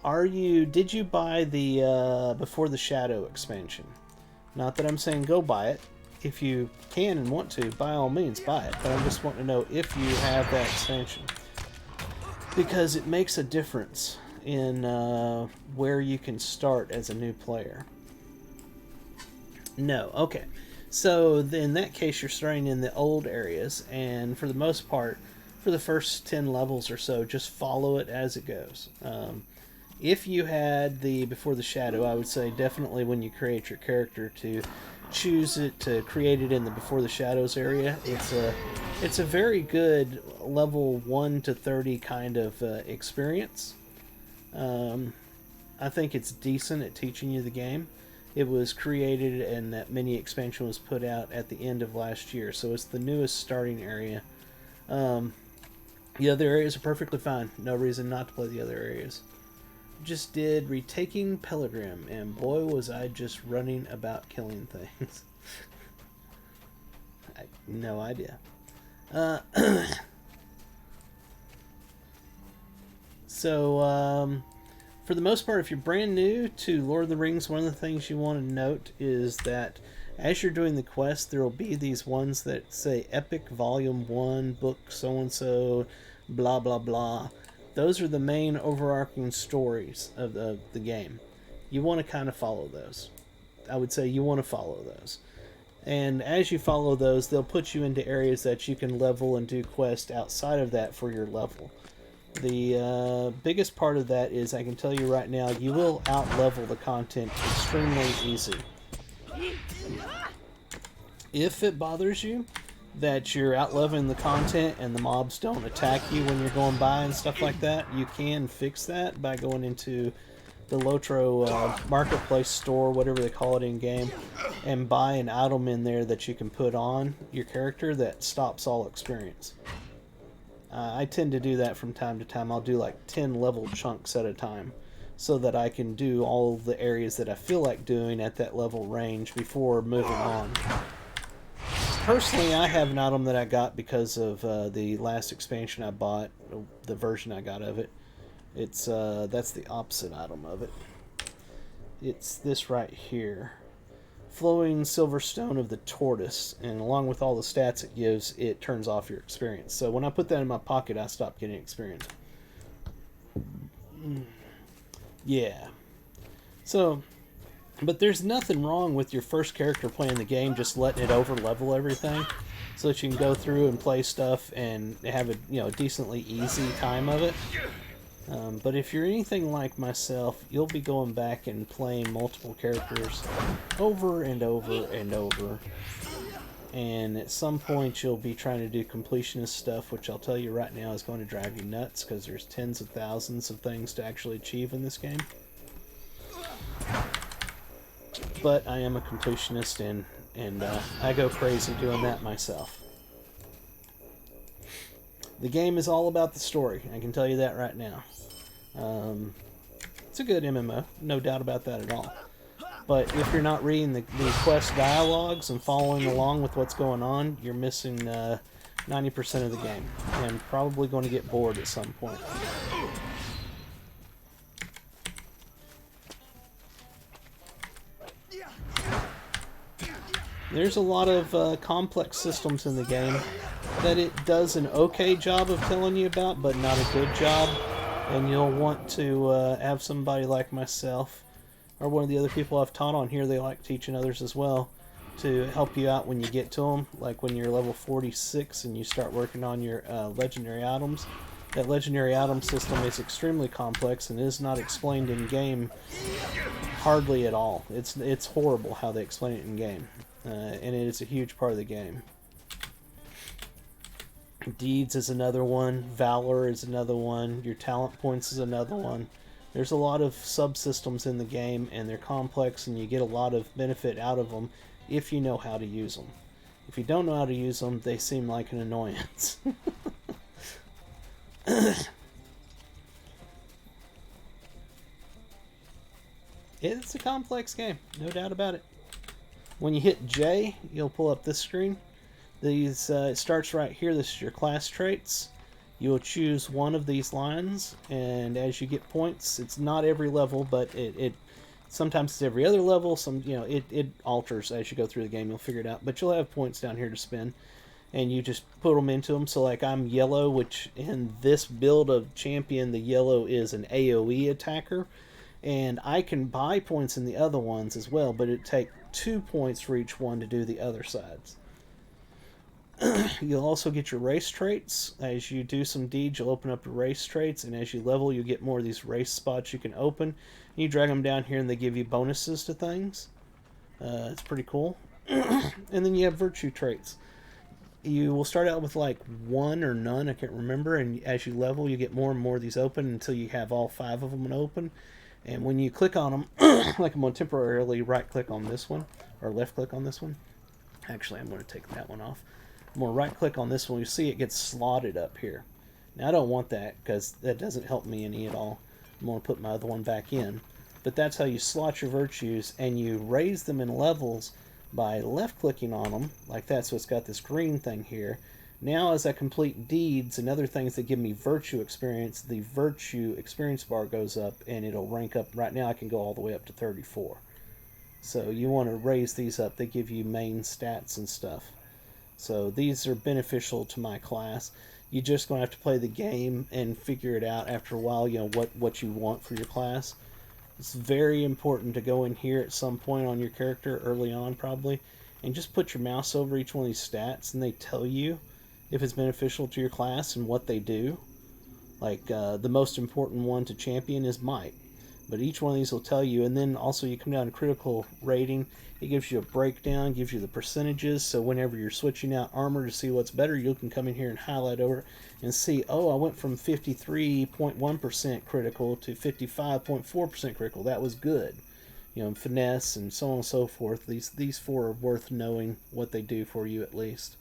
did you buy the Before the Shadow expansion? Not that I'm saying go buy it. If you can and want to, by all means buy it. But I'm just wanting to know if you have that expansion. Because it makes a difference in where you can start as a new player. No, okay. So in that case, you're starting in the old areas, and for the most part, for the first 10 levels or so, just follow it as it goes. If you had the Before the Shadow, I would say definitely when you create your character to choose it to create it in the Before the Shadows area. It's a very good level 1 to 30 kind of experience. I think it's decent at teaching you the game. It was created and that mini expansion was put out at the end of last year, so it's the newest starting area. The other areas are perfectly fine. No reason not to play the other areas. Just did Retaking Pellegrim, and boy was I just running about killing things. I no idea. So, for the most part, if you're brand new to Lord of the Rings, one of the things you want to note is that as you're doing the quest, there will be these ones that say Epic Volume 1, Book so-and-so, blah, blah, blah. Those are the main overarching stories of the game. You want to kind of follow those. I would say you want to follow those. And as you follow those, they'll put you into areas that you can level and do quests outside of that for your level. The biggest part of that is, I can tell you right now, you will out-level the content extremely easy. If it bothers you that you're out-leveling the content and the mobs don't attack you when you're going by and stuff like that, you can fix that by going into the Lotro Marketplace store, whatever they call it in-game, and buy an item in there that you can put on your character that stops all experience. I tend to do that from time to time. I'll do like 10 level chunks at a time so that I can do all the areas that I feel like doing at that level range before moving on. Personally, I have an item that I got because of the last expansion I bought, the version I got of it. It's that's the opposite item of it. It's this right here. Flowing silver stone of the tortoise, and along with all the stats it gives, it turns off your experience. So when I put that in my pocket, I stop getting experience. Yeah. So, but there's nothing wrong with your first character playing the game just letting it over level everything, so that you can go through and play stuff and have a decently easy time of it. But if you're anything like myself, you'll be going back and playing multiple characters over and over and over. And at some point you'll be trying to do completionist stuff, which I'll tell you right now is going to drive you nuts, because there's tens of thousands of things to actually achieve in this game. But I am a completionist, and I go crazy doing that myself. The game is all about the story, I can tell you that right now. It's a good MMO, no doubt about that at all. But if you're not reading the quest dialogues and following along with what's going on, you're missing 90% of the game, and probably going to get bored at some point. There's a lot of complex systems in the game that it does an okay job of telling you about, but not a good job. And you'll want to have somebody like myself, or one of the other people I've taught on here, they like teaching others as well, to help you out when you get to them. Like when you're level 46 and you start working on your legendary items. That legendary item system is extremely complex and is not explained in game hardly at all. It's horrible how they explain it in game, and it is a huge part of the game. Deeds is another one. Valor is another one. Your talent points is another one. There's a lot of subsystems in the game, and they're complex, and you get a lot of benefit out of them if you know how to use them. If you don't know how to use them, they seem like an annoyance. It's a complex game, no doubt about it. When you hit J, you'll pull up this screen. These it starts right here. This is your class traits. You'll choose one of these lines, and as you get points, it's not every level, but it sometimes it's every other level. It alters as you go through the game. You'll figure it out, but you'll have points down here to spend, and you just put them into them. So like I'm yellow, which in this build of champion, the yellow is an AoE attacker, and I can buy points in the other ones as well, but it takes 2 points for each one to do the other sides. You'll also get your race traits. As you do some deeds, you'll open up your race traits, and as you level, you get more of these race spots you can open. You drag them down here, and they give you bonuses to things. It's pretty cool. And then you have virtue traits. You will start out with like 1 or none, I can't remember, and as you level, you get more and more of these open until you have all 5 of them open. And when you click on them, like I'm going to temporarily right-click on this one, or left-click on this one. Actually, I'm going to take that one off. I'm going to right-click on this one. You see it gets slotted up here. Now, I don't want that because that doesn't help me any at all. I'm going to put my other one back in. But that's how you slot your virtues, and you raise them in levels by left-clicking on them, like that, so it's got this green thing here. Now, as I complete deeds and other things that give me virtue experience, the virtue experience bar goes up, and it'll rank up. Right now, I can go all the way up to 34. So you want to raise these up. They give you main stats and stuff. So these are beneficial to my class. You're just going to have to play the game and figure it out after a while, what you want for your class. It's very important to go in here at some point on your character, early on probably, and just put your mouse over each one of these stats, and they tell you if it's beneficial to your class and what they do. Like the most important one to champion is might. But each one of these will tell you, and then also you come down to critical rating. It gives you a breakdown, gives you the percentages, so whenever you're switching out armor to see what's better, you can come in here and highlight over and see, oh, I went from 53.1% critical to 55.4% critical. That was good. Finesse and so on and so forth. These 4 are worth knowing what they do for you at least.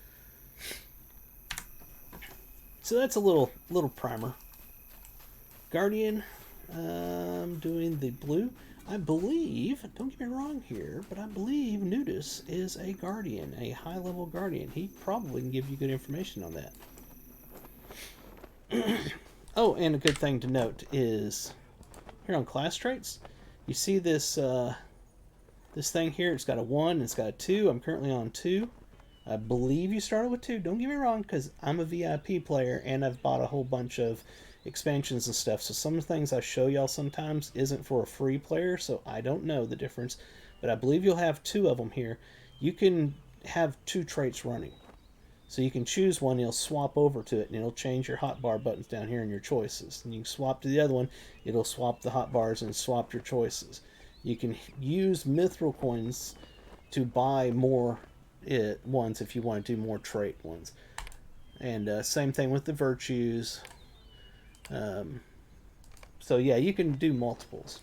So that's a little primer. Guardian, doing the blue. I believe, don't get me wrong here, but I believe Nudis is a Guardian, a high-level Guardian. He probably can give you good information on that. Oh, and a good thing to note is, here on class traits, you see this this thing here, it's got a 1, it's got a 2. I'm currently on 2. I believe you started with 2. Don't get me wrong, because I'm a VIP player, and I've bought a whole bunch of expansions and stuff, so some of the things I show y'all sometimes isn't for a free player, so I don't know the difference, but I believe you'll have 2 of them here. You can have 2 traits running, so you can choose one, it'll swap over to it, and it'll change your hotbar buttons down here in your choices, and you can swap to the other one, it'll swap the hotbars and swap your choices. You can use mithril coins to buy more ones if you want to do more trait ones, and same thing with the virtues. So yeah, you can do multiples.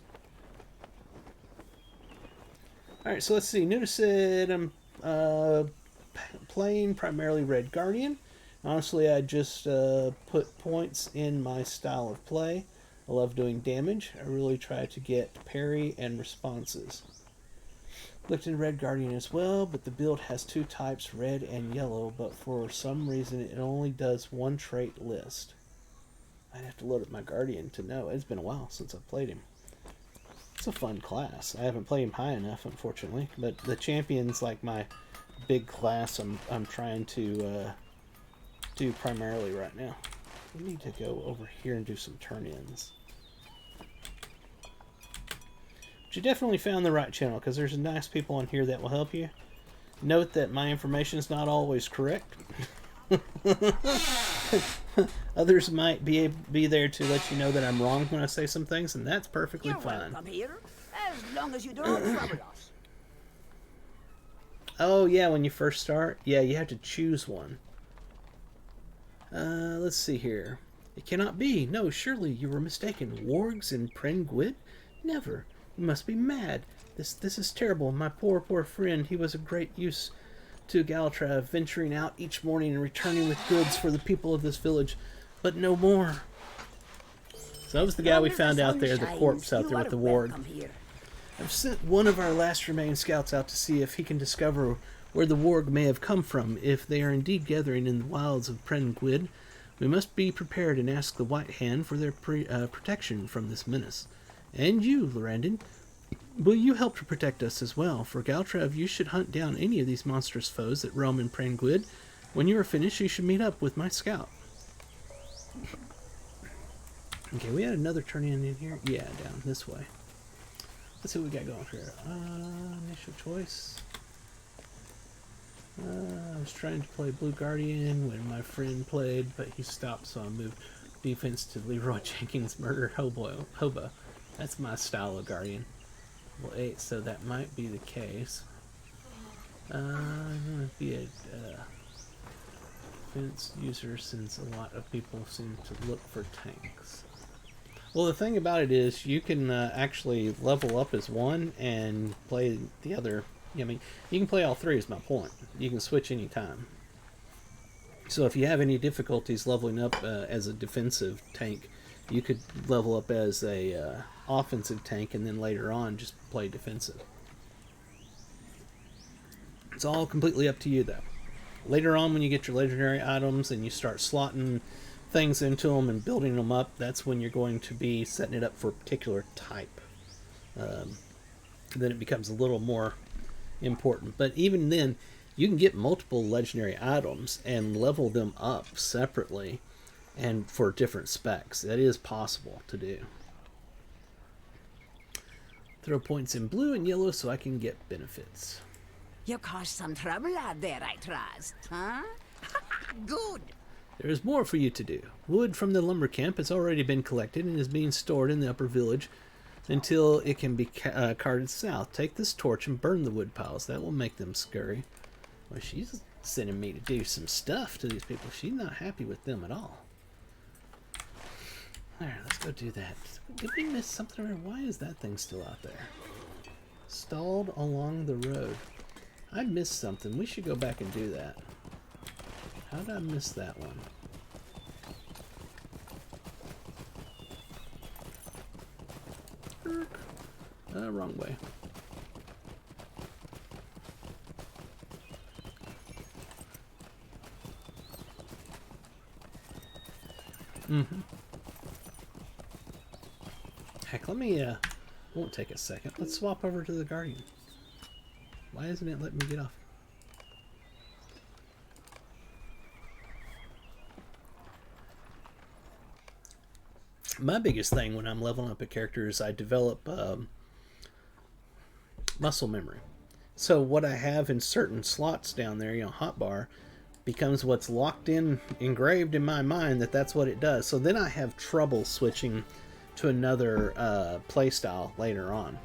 Alright, so let's see. Nudis said I'm playing primarily Red Guardian. Honestly, I just put points in my style of play. I love doing damage. I really try to get parry and responses. Looked in Red Guardian as well, but the build has 2 types, red and yellow, but for some reason it only does 1 trait list. I'd have to load up my Guardian to know. It's been a while since I've played him. It's a fun class. I haven't played him high enough, unfortunately. But the champion's like my big class I'm trying to do primarily right now. We need to go over here and do some turn-ins. But you definitely found the right channel, because there's nice people on here that will help you. Note that my information is not always correct. Others might be there to let you know that I'm wrong when I say some things, and that's perfectly fine. Welcome here, as long as you don't trouble us. Oh yeah, when you first start, yeah, you have to choose one. Let's see here. It cannot be. No, surely you were mistaken. Wargs in Prengwid? Never. You must be mad. This is terrible. My poor friend, he was a great use to Galtrav, venturing out each morning and returning with goods for the people of this village, but no more. So that was the guy we found out there, the corpse out there with the ward. I've sent one of our last remaining scouts out to see if he can discover where the warg may have come from. If they are indeed gathering in the wilds of Prengwid, we must be prepared and ask the White Hand for their protection from this menace. And you, Lorrandan, will you help to protect us as well? For Galtrav, you should hunt down any of these monstrous foes that roam in Prengwid. When you are finished, you should meet up with my scout. Okay, we had another turn-in here. Yeah, down this way. Let's see what we got going here. Initial choice. I was trying to play Blue Guardian when my friend played, but he stopped, so I moved defense to Leroy Jenkins Murder Hobo. That's my style of Guardian. Well, 8, so that might be the case. I'm going to be a defense user since a lot of people seem to look for tanks. Well, the thing about it is you can actually level up as one and play the other. I mean, you can play all 3 is my point. You can switch anytime. So if you have any difficulties leveling up as a defensive tank, you could level up as a offensive tank and then later on just play defensive. It's all completely up to you though. Later on when you get your legendary items and you start slotting things into them and building them up, that's when you're going to be setting it up for a particular type. Then it becomes a little more important. But even then, you can get multiple legendary items and level them up separately and for different specs. That is possible to do. Throw points in blue and yellow so I can get benefits. You caused some trouble out there, I trust, huh? Good. There is more for you to do. Wood from the lumber camp has already been collected and is being stored in the upper village until it can be carted south. Take this torch and burn the wood piles. That will make them scurry. Well, she's sending me to do some stuff to these people. She's not happy with them at all. Alright, let's go do that. Did we miss something? Why is that thing still out there? Stalled along the road. I missed something. We should go back and do that. How did I miss that one? Wrong way. Heck, let me, won't take a second. Let's swap over to the Guardian. Why isn't it letting me get off? My biggest thing when I'm leveling up a character is I develop muscle memory. So what I have in certain slots down there, you know, hotbar, becomes what's locked in, engraved in my mind that that's what it does. So then I have trouble switching to another playstyle later on.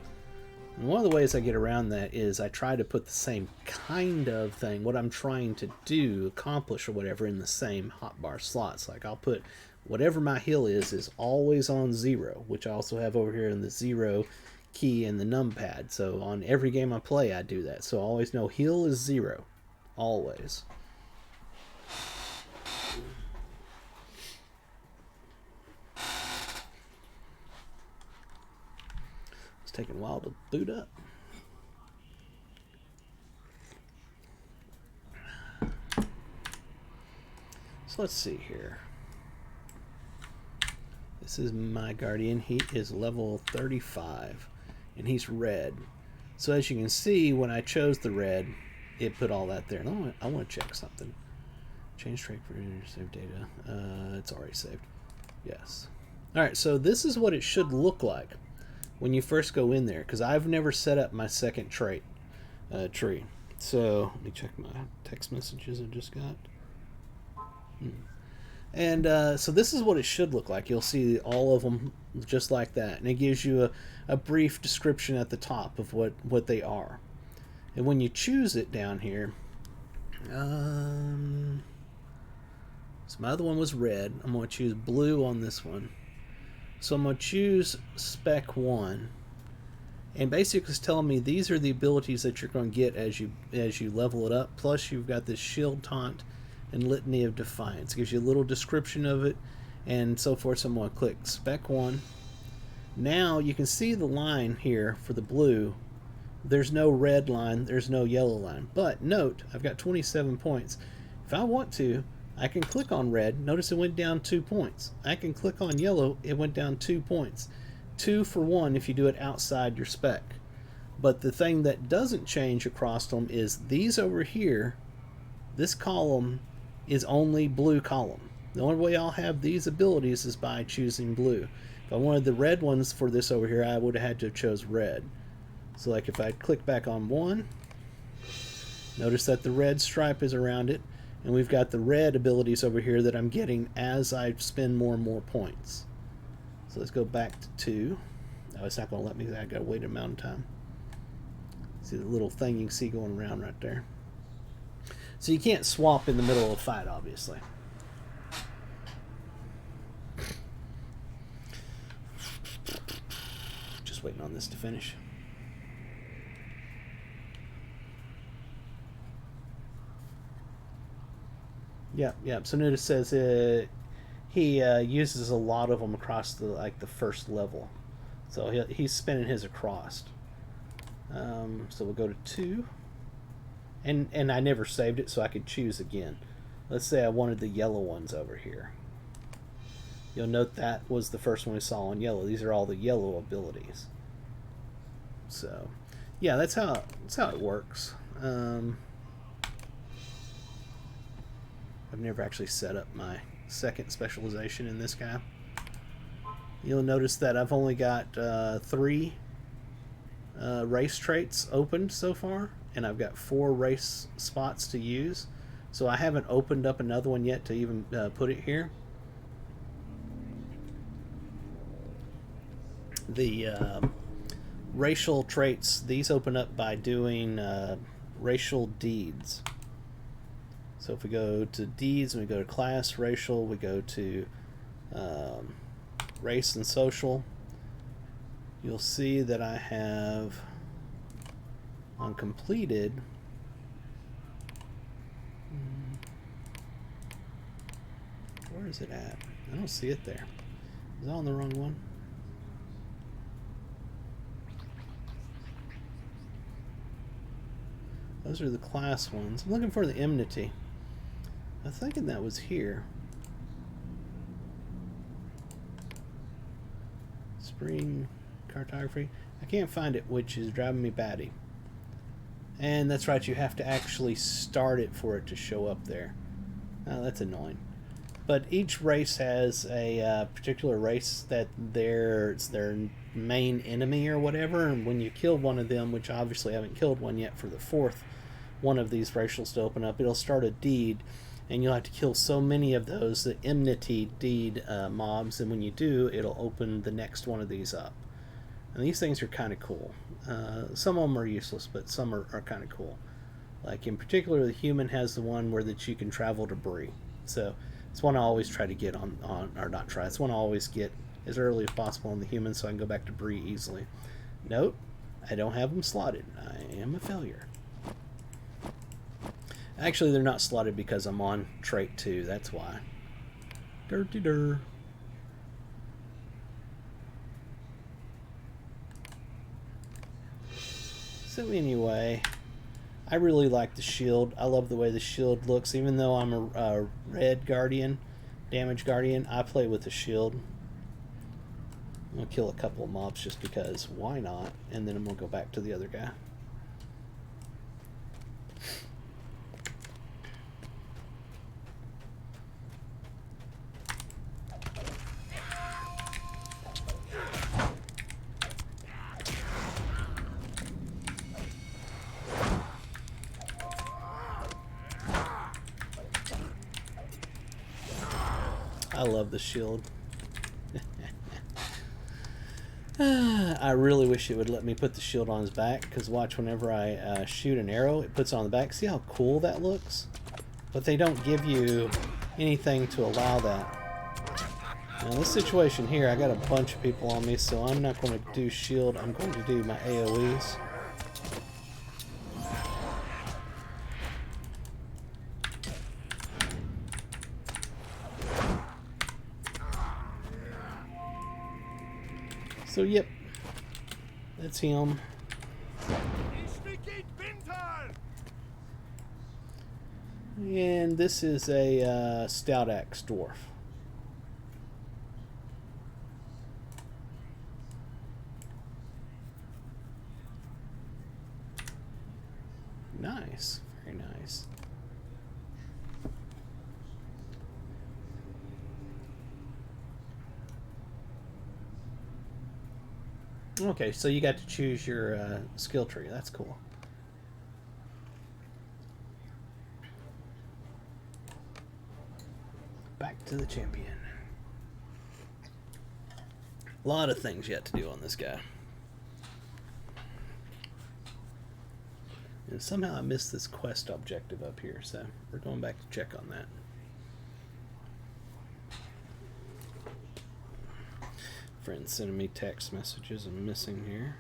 And one of the ways I get around that is I try to put the same kind of thing, what I'm trying to do, accomplish or whatever, in the same hotbar slots. Like I'll put whatever my heal is always on 0, which I also have over here in the 0 key in the numpad. So on every game I play, I do that. So I always know heal is 0. Always. It's taking a while to boot up. So let's see here. This is my Guardian. He is level 35, and he's red. So as you can see, when I chose the red, it put all that there. And I want to check something. Change trait for save data. It's already saved. Yes. All right, so this is what it should look like when you first go in there, because I've never set up my second trait tree. So let me check my text messages I just got. And so this is what it should look like. You'll see all of them just like that. And it gives you a brief description at the top of what they are. And when you choose it down here, so my other one was red. I'm going to choose blue on this one. So I'm going to choose Spec 1. And basically it's telling me these are the abilities that you're going to get as you level it up. Plus you've got this shield taunt and Litany of Defiance. It gives you a little description of it and so forth. So I'm going to click Spec 1. Now you can see the line here for the blue. There's no red line, there's no yellow line. But note, I've got 27 points. If I want to, I can click on red. Notice it went down 2 points. I can click on yellow. It went down 2 points. 2 for 1 if you do it outside your spec. But the thing that doesn't change across them is these over here. This column is only blue column. The only way I'll have these abilities is by choosing blue. If I wanted the red ones for this over here, I would have had to have chose red. So like if I click back on 1, notice that the red stripe is around it, and we've got the red abilities over here that I'm getting as I spend more and more points. So let's go back to 2. Oh, it's not going to let me. I got to wait a amount of time. See the little thing you can see going around right there. So you can't swap in the middle of a fight, obviously. Just waiting on this to finish. Yep. So notice it says he uses a lot of them across the first level. So he's spinning his across. So we'll go to 2. And I never saved it, so I could choose again. Let's say I wanted the yellow ones over here. You'll note that was the first one we saw on yellow. These are all the yellow abilities. So, yeah, that's how it works. I've never actually set up my second specialization in this guy. You'll notice that I've only got 3 race traits opened so far, and I've got 4 race spots to use. So I haven't opened up another one yet to even put it here. The racial traits, these open up by doing racial deeds. So if we go to deeds and we go to class, racial, we go to race and social, you'll see that I have on completed where is it at? I don't see it there. Is that on the wrong one? Those are the class ones. I'm looking for the enmity. I'm thinking that was here. Spring cartography. I can't find it, which is driving me batty. And that's right, you have to actually start it for it to show up there. Oh, that's annoying. But each race has a particular race that it's their main enemy or whatever, and when you kill one of them, which obviously I haven't killed one yet for the fourth one of these racials to open up, it'll start a deed, and you'll have to kill so many of those, the enmity deed mobs, and when you do, it'll open the next one of these up. And these things are kind of cool. Some of them are useless, but some are kind of cool. Like in particular, the human has the one where that you can travel to Bree. So it's one I always try to get on or not try. It's one I always get as early as possible on the human so I can go back to Bree easily. Note, I don't have them slotted. I am a failure. Actually, they're not slotted because I'm on trait 2. That's why. Dirty dur. So anyway, I really like the shield. I love the way the shield looks. Even though I'm a red guardian, damage guardian, I play with the shield. I'm going to kill a couple of mobs just because. Why not? And then I'm going to go back to the other guy. I love the shield. I really wish it would let me put the shield on his back, because watch, whenever I shoot an arrow, it puts it on the back. See how cool that looks? But they don't give you anything to allow that. Now in this situation here, I got a bunch of people on me, so I'm not going to do shield. I'm going to do my AoEs. So yep, that's him. And this is a stout axe dwarf. Nice, very nice. Okay, so you got to choose your skill tree. That's cool. Back to the champion. A lot of things yet to do on this guy. And somehow I missed this quest objective up here, so we're going back to check on that. Friends sending me text messages I'm missing here.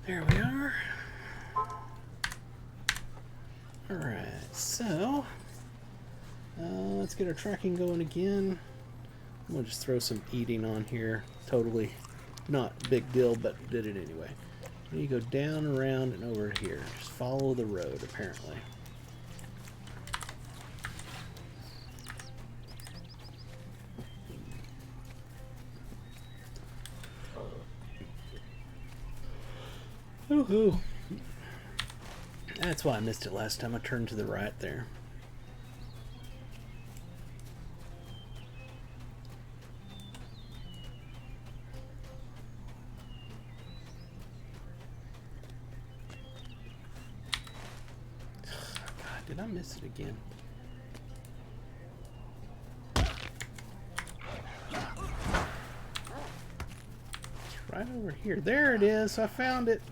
There we are. Alright, so let's get our tracking going again. I'm going to just throw some eating on here. Totally not a big deal, but did it anyway. You go down, around, and over here. Just follow the road, apparently. Woohoo! That's why I missed it last time. I turned to the right there. Did I miss it again? It's right over here. There it is. I found it.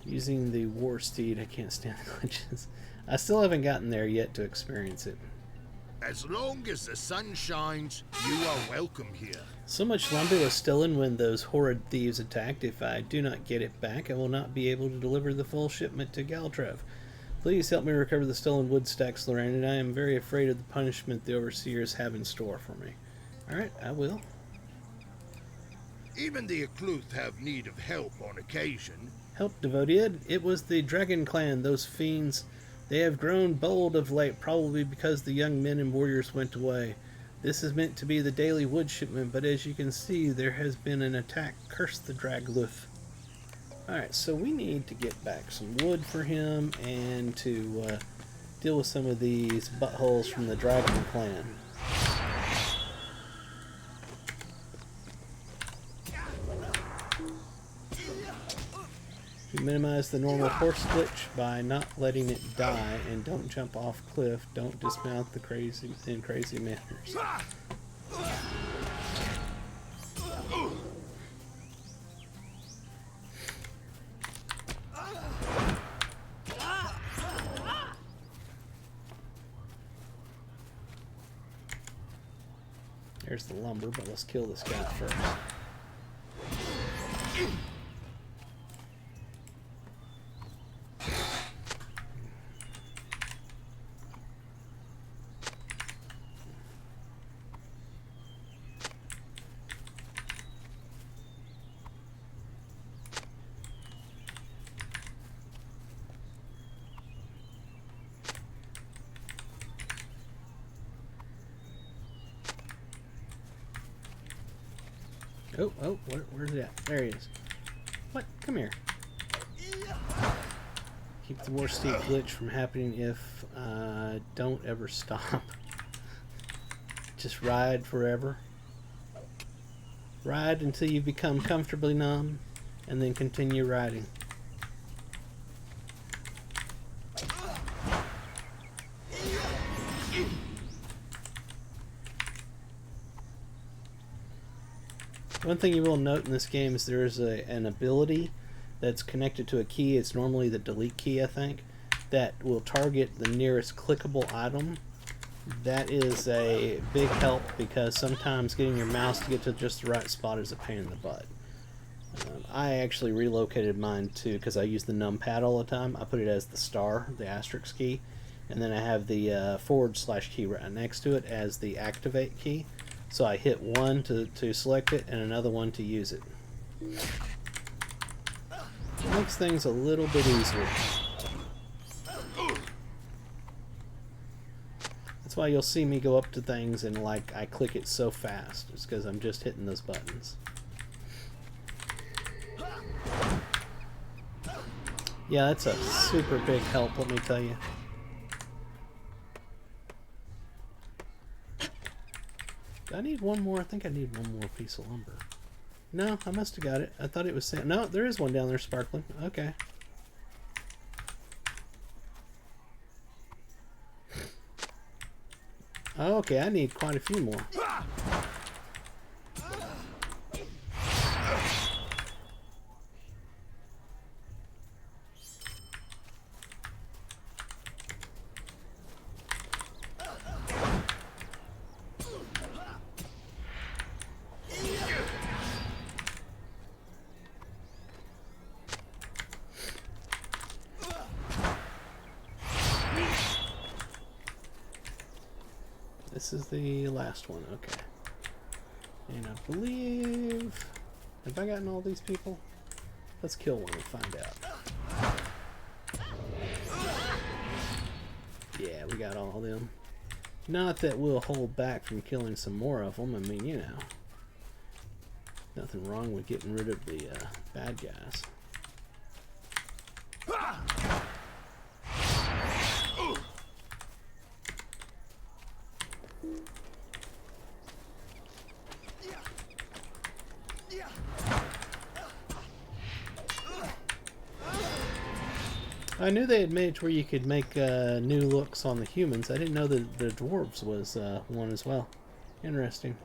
Using the war steed. I can't stand the glitches. I still haven't gotten there yet to experience it. As long as the sun shines, you are welcome here. So much lumber was stolen when those horrid thieves attacked. If I do not get it back, I will not be able to deliver the full shipment to Galtrev. Please help me recover the stolen wood stacks, Lorrandan. I am very afraid of the punishment the overseers have in store for me. Alright, I will. Even the Akluth have need of help on occasion. Help, Devoted. It was the Dragon Clan, those fiends. They have grown bold of late, probably because the young men and warriors went away. This is meant to be the daily wood shipment, but as you can see, there has been an attack. Curse the Dragluth. Alright, so we need to get back some wood for him and to deal with some of these buttholes from the Dragon Clan. You minimize the normal horse glitch by not letting it die, and don't jump off cliff. Don't dismount the crazy manners. There's the lumber, but let's kill this guy first. Oh, where's it at? There he is. What? Come here. Keep the war steep glitch from happening if don't ever stop. Just ride forever. Ride until you become comfortably numb, and then continue riding. One thing you will note in this game is there is an ability that's connected to a key. It's normally the delete key, I think, that will target the nearest clickable item. That is a big help because sometimes getting your mouse to get to just the right spot is a pain in the butt. I actually relocated mine too because I use the numpad all the time. I put it as the star, the asterisk key, and then I have the / key right next to it as the activate key. So I hit one to select it and another one to use it. It makes things a little bit easier. That's why you'll see me go up to things and like I click it so fast. It's because I'm just hitting those buttons. Yeah, that's a super big help, let me tell you. I need one more. I think I need one more piece of lumber. No, I must have got it. I thought it was sand. No, there is one down there sparkling. Okay. Okay, I need quite a few more. This is the last one, okay. And I believe... Have I gotten all these people? Let's kill one and find out. Yeah, we got all of them. Not that we'll hold back from killing some more of them. I mean, you know. Nothing wrong with getting rid of the bad guys. I knew they had made it where you could make new looks on the humans. I didn't know that the dwarves was one as well. Interesting.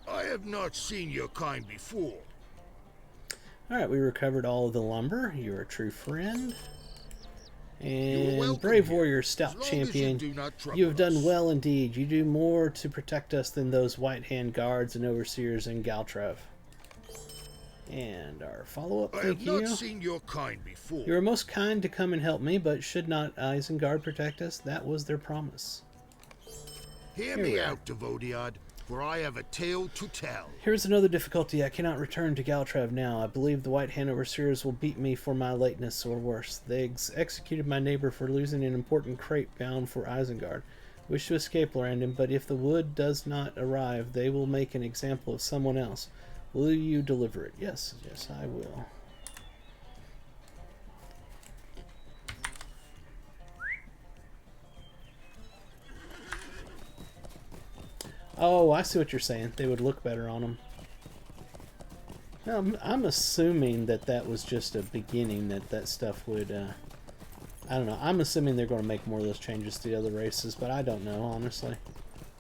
I have not seen your kind before. Alright, we recovered all of the lumber. You're a true friend. And welcome brave here, warrior, as stout long as champion, you do not trouble you have done us. well indeed. You do more to protect us than those white hand guards and overseers in Galtrev. And our follow-up, I thank have not you. seen your kind before. You were most kind to come and help me, but should not Isengard protect us? That was their promise. Hear Here we me are. out, Devodiad, for I have a tale to tell. Here's another difficulty. I cannot return to Galtrev now. I believe the White Hand Overseers will beat me for my lateness or worse. They executed my neighbor for losing an important crate bound for Isengard. Wish to escape, Lorrandan, but if the wood does not arrive, they will make an example of someone else. Will you deliver it? Yes, yes, I will. Oh, I see what you're saying. They would look better on them. No, I'm assuming that that was just a beginning, that stuff would, I don't know. I'm assuming they're going to make more of those changes to the other races, but I don't know, honestly.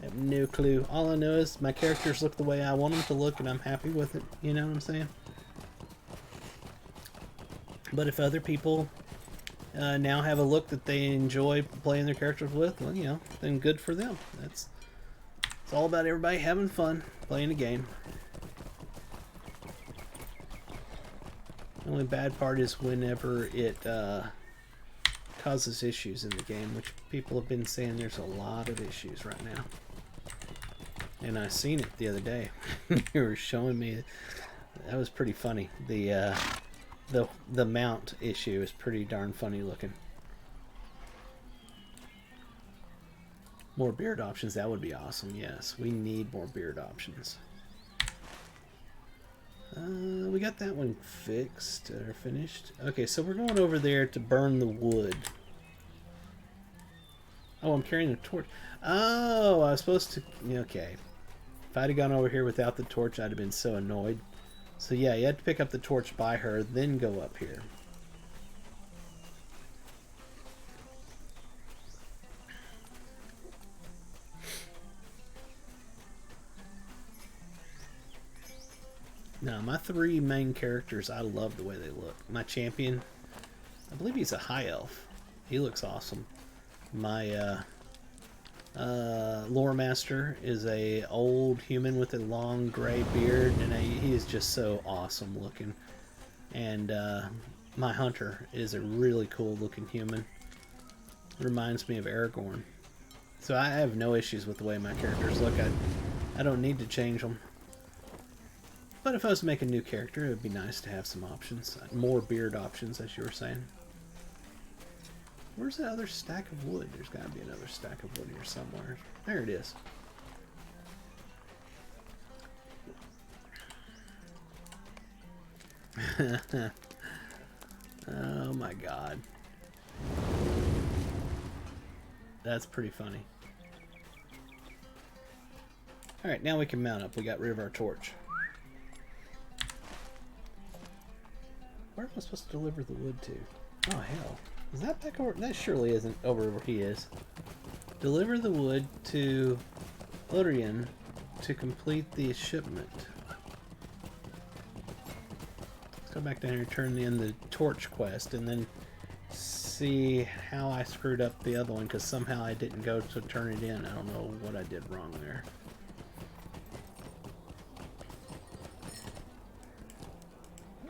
I have no clue. All I know is my characters look the way I want them to look, and I'm happy with it. You know what I'm saying? But if other people now have a look that they enjoy playing their characters with, well, you know, then good for them. It's all about everybody having fun playing a game. The only bad part is whenever it causes issues in the game, which people have been saying there's a lot of issues right now. And I seen it the other day. You were showing me. That was pretty funny. The mount issue is pretty darn funny looking. More beard options, that would be awesome. Yes, we need more beard options. We got that one fixed or finished. Okay, so we're going over there to burn the wood. Oh, I'm carrying the torch. Oh, I was supposed to... Okay. If I'd have gone over here without the torch, I'd have been so annoyed. So yeah, you had to pick up the torch by her, then go up here. Now, my three main characters, I love the way they look. My champion, I believe he's a high elf. He looks awesome. My lore master is a old human with a long gray beard, and he is just so awesome looking. And my hunter is a really cool looking human. Reminds me of Aragorn. So I have no issues with the way my characters look. I don't need to change them. But if I was to make a new character, it would be nice to have some options. More beard options, as you were saying. Where's that other stack of wood? There's got to be another stack of wood here somewhere. There it is. Oh my god. That's pretty funny. Alright, now we can mount up. We got rid of our torch. Where am I supposed to deliver the wood to? Oh, hell. Is that back over? That surely isn't over where he is. Deliver the wood to Lorrandan to complete the shipment. Let's go back down here and turn in the torch quest and then see how I screwed up the other one, because somehow I didn't go to turn it in. I don't know what I did wrong there.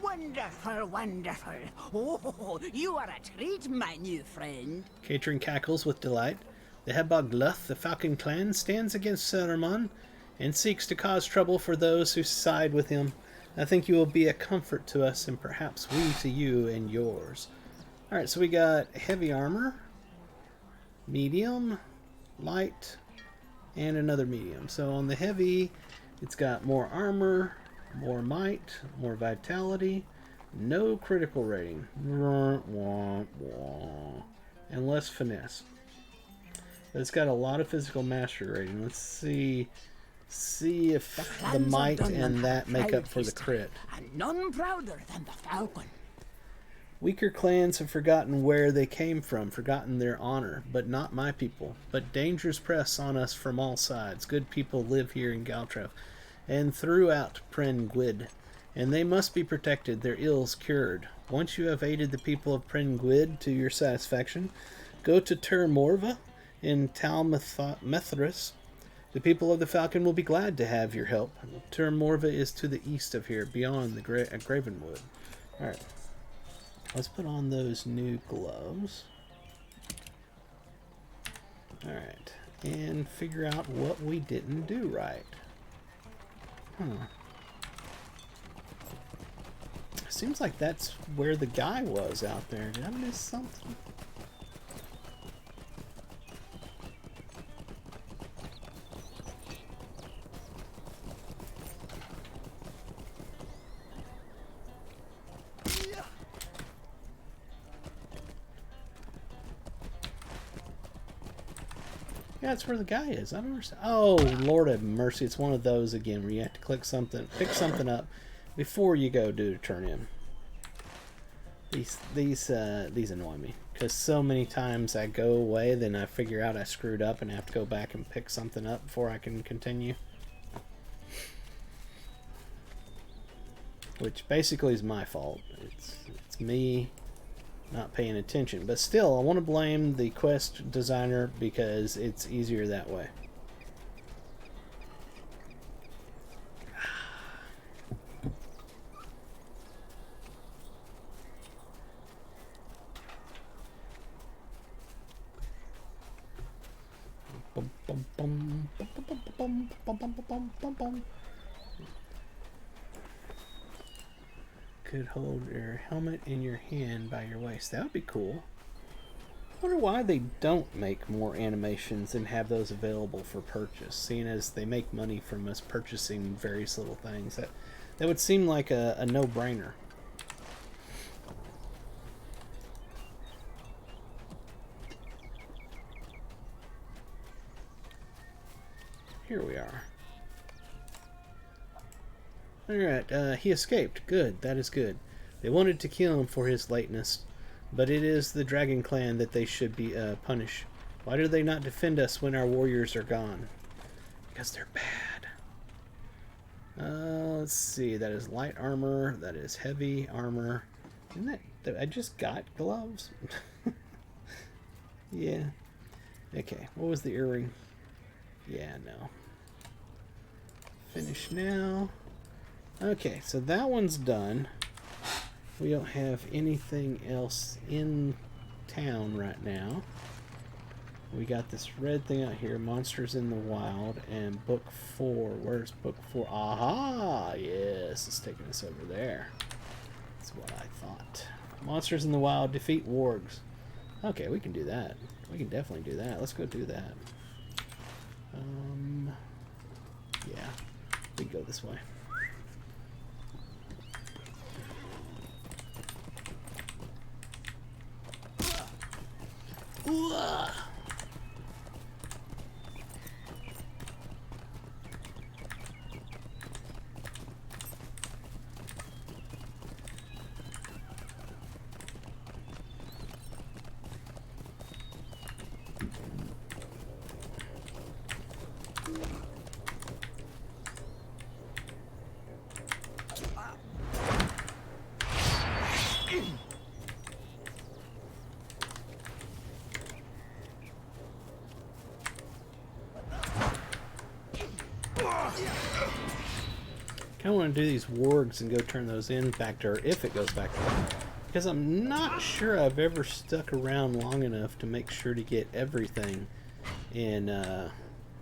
Wonderful, wonderful. Oh, you are a treat, my new friend. Catering cackles with delight. The Hebog Luth, the Falcon clan, stands against Saruman and seeks to cause trouble for those who side with him. I think you will be a comfort to us, and perhaps we to you and yours. Alright, so we got heavy armor, medium, light, and another medium. So on the heavy, it's got more armor, more might, more vitality, no critical rating, and less finesse. But it's got a lot of physical mastery rating. Let's see if the might and that make up for the crit. And none prouder than the Falcon. Weaker clans have forgotten where they came from, forgotten their honor, but not my people. But dangers press on us from all sides. Good people live here in Galtrev and throughout Pren Gwyd, and they must be protected, their ills cured. Once you have aided the people of Prenguid to your satisfaction, go to Tur Morva in Tal Methris. The people of the Falcon will be glad to have your help. Tur Morva is to the east of here, beyond the Gravenwood. Alright. Let's put on those new gloves. Alright. And figure out what we didn't do right. Huh. Seems like that's where the guy was out there. Did I miss something? Yeah, that's where the guy is. I don't understand. Oh, Lord have mercy. It's one of those again where you have to click something, pick something up before you go do to turn in. These annoy me because so many times I go away, then I figure out I screwed up and have to go back and pick something up before I can continue. Which basically is my fault. It's me not paying attention. But still, I want to blame the quest designer because it's easier that way. Could hold your helmet in your hand by your waist. That would be cool. I wonder why they don't make more animations and have those available for purchase, seeing as they make money from us purchasing various little things. That would seem like a no-brainer. Here we are. Alright, he escaped. Good, that is good. They wanted to kill him for his lateness, but it is the Dragon Clan that they should be punished. Why do they not defend us when our warriors are gone? Because they're bad. Let's see, that is light armor, that is heavy armor. Isn't that... I just got gloves? Yeah. Okay, what was the earring? Yeah, no. Finish now. Okay, so that one's done. We don't have anything else in town right now. We got this red thing out here, Monsters in the Wild, and Book 4. Where's Book 4? Aha! Yes, it's taking us over there. That's what I thought. Monsters in the Wild, defeat wargs. Okay, we can do that. We can definitely do that. Let's go do that. Yeah, we can go this way. Ooh-ah. I want to do these wargs and go turn those in back to her if it goes back to her. Because I'm not sure I've ever stuck around long enough to make sure to get everything in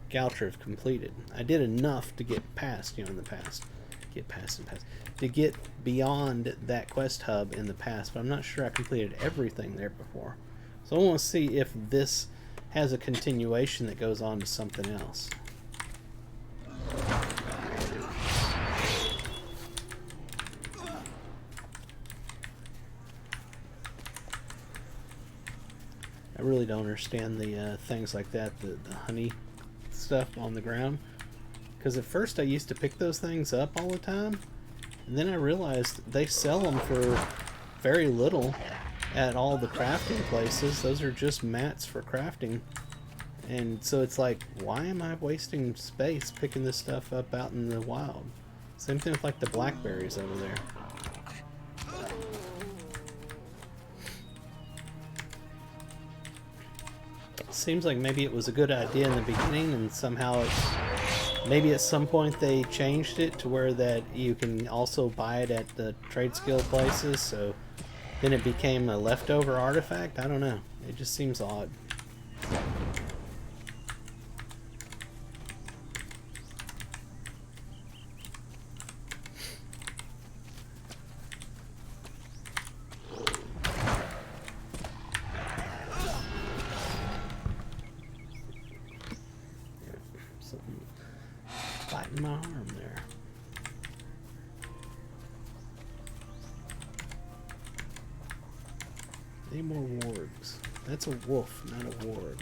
Galtriv completed. I did enough to get past, in the past. To get beyond that quest hub in the past, but I'm not sure I completed everything there before. So I want to see if this has a continuation that goes on to something else. I really don't understand the things like that, the honey stuff on the ground. Because at first I used to pick those things up all the time, and then I realized they sell them for very little at all the crafting places. Those are just mats for crafting. And so it's like, why am I wasting space picking this stuff up out in the wild? Same thing with like the blackberries over there. Seems like maybe it was a good idea in the beginning, and somehow maybe at some point they changed it to where that you can also buy it at the trade skill places, so then it became a leftover artifact. I don't know. It just seems odd. Something biting my arm there. Any more wargs? That's a wolf, not a warg.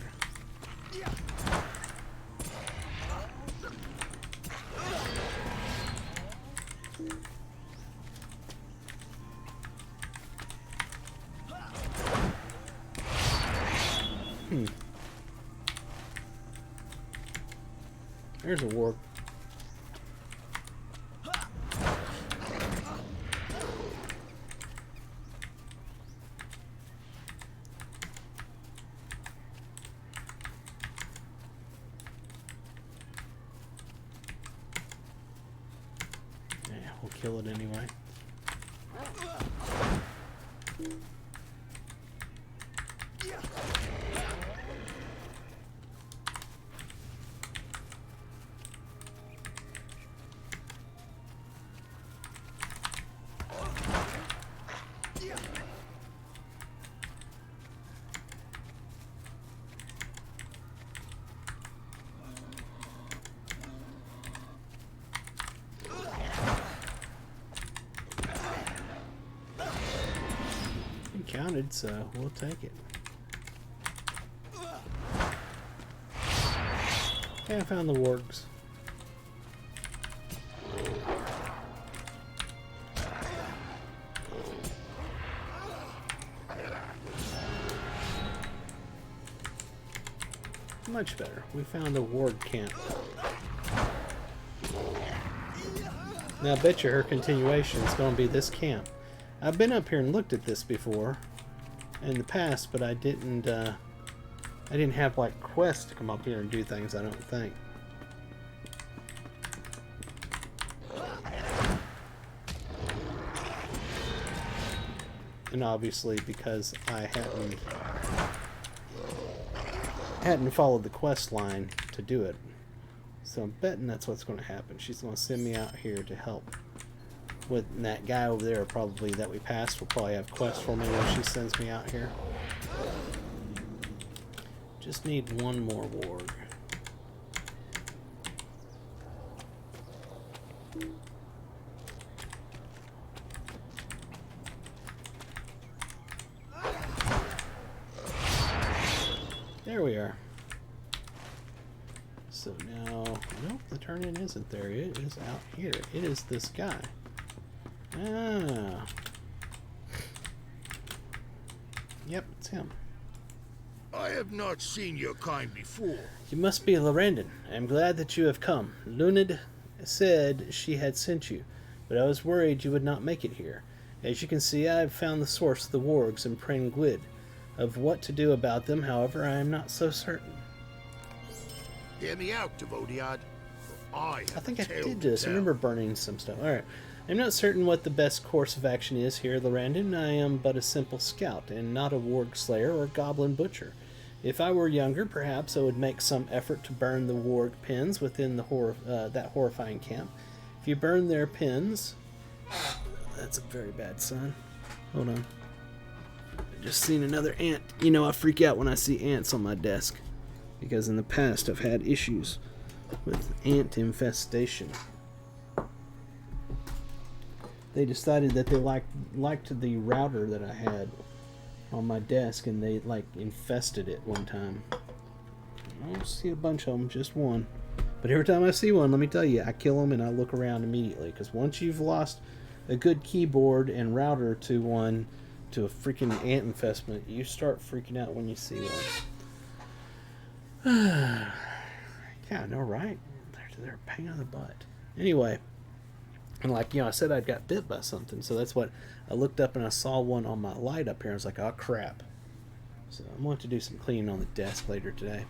There's a warg. Yeah, we'll kill it anyway. Counted, so we'll take it. Okay, I found the wargs. Much better. We found a warg camp. Now I bet you her continuation is going to be this camp. I've been up here and looked at this before in the past, but I didn't have like quests to come up here and do things, I don't think. And obviously because I hadn't followed the quest line to do it. So I'm betting that's what's going to happen. She's going to send me out here to help with that guy over there, probably that we passed, will probably have quests for me when she sends me out here. Just need one more warg. There we are. So now, nope, the turn-in isn't there. It is out here. It is this guy. Ah. Yep, it's him. I have not seen your kind before. You must be Lorrandan. I am glad that you have come. Lunid said she had sent you, but I was worried you would not make it here. As you can see, I have found the source of the wargs in Pren Gwyd. Of what to do about them, however, I am not so certain. Hear me out, Devodiad. I think I did this. I remember burning some stuff. Alright. I'm not certain what the best course of action is here, Lorrandan. I am but a simple scout, and not a warg slayer or goblin butcher. If I were younger, perhaps I would make some effort to burn the warg pens within the that horrifying camp. If you burn their pens... That's a very bad sign. Hold on. I just seen another ant. You know, I freak out when I see ants on my desk. Because in the past, I've had issues with ant infestation. They decided that they liked the router that I had on my desk, and they like infested it one time. I don't see a bunch of them, just one. But every time I see one, let me tell you, I kill them and I look around immediately. Because once you've lost a good keyboard and router to a freaking ant infestment, you start freaking out when you see one. Yeah, I know, right? They're a pain in the butt. Anyway. And like, you know, I said I got bit by something, so that's what I looked up and I saw one on my light up here. I was like, oh crap. So I'm going to do some cleaning on the desk later today.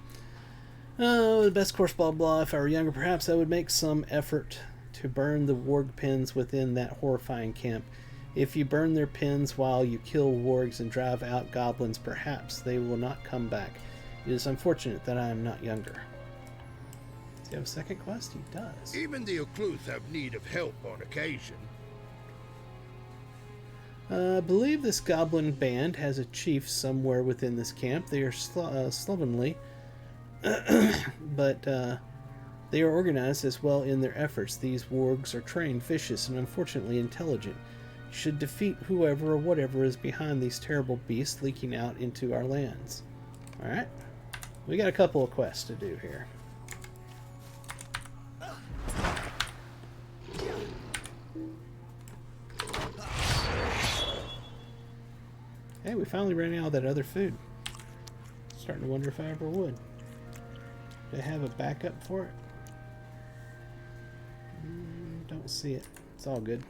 Oh, the best course, blah blah. If I were younger, perhaps I would make some effort to burn the warg pins within that horrifying camp. If you burn their pins while you kill wargs and drive out goblins, perhaps they will not come back. It is unfortunate that I am not younger. Does he have a second quest? He does. Even the Ucluth have need of help on occasion. I believe this goblin band has a chief somewhere within this camp. They are slovenly, but they are organized as well in their efforts. These wargs are trained, vicious, and unfortunately intelligent. You should defeat whoever or whatever is behind these terrible beasts leaking out into our lands. Alright. We got a couple of quests to do here. Hey, we finally ran out of that other food. Starting to wonder if I ever would. Do they have a backup for it? Don't see it. It's all good.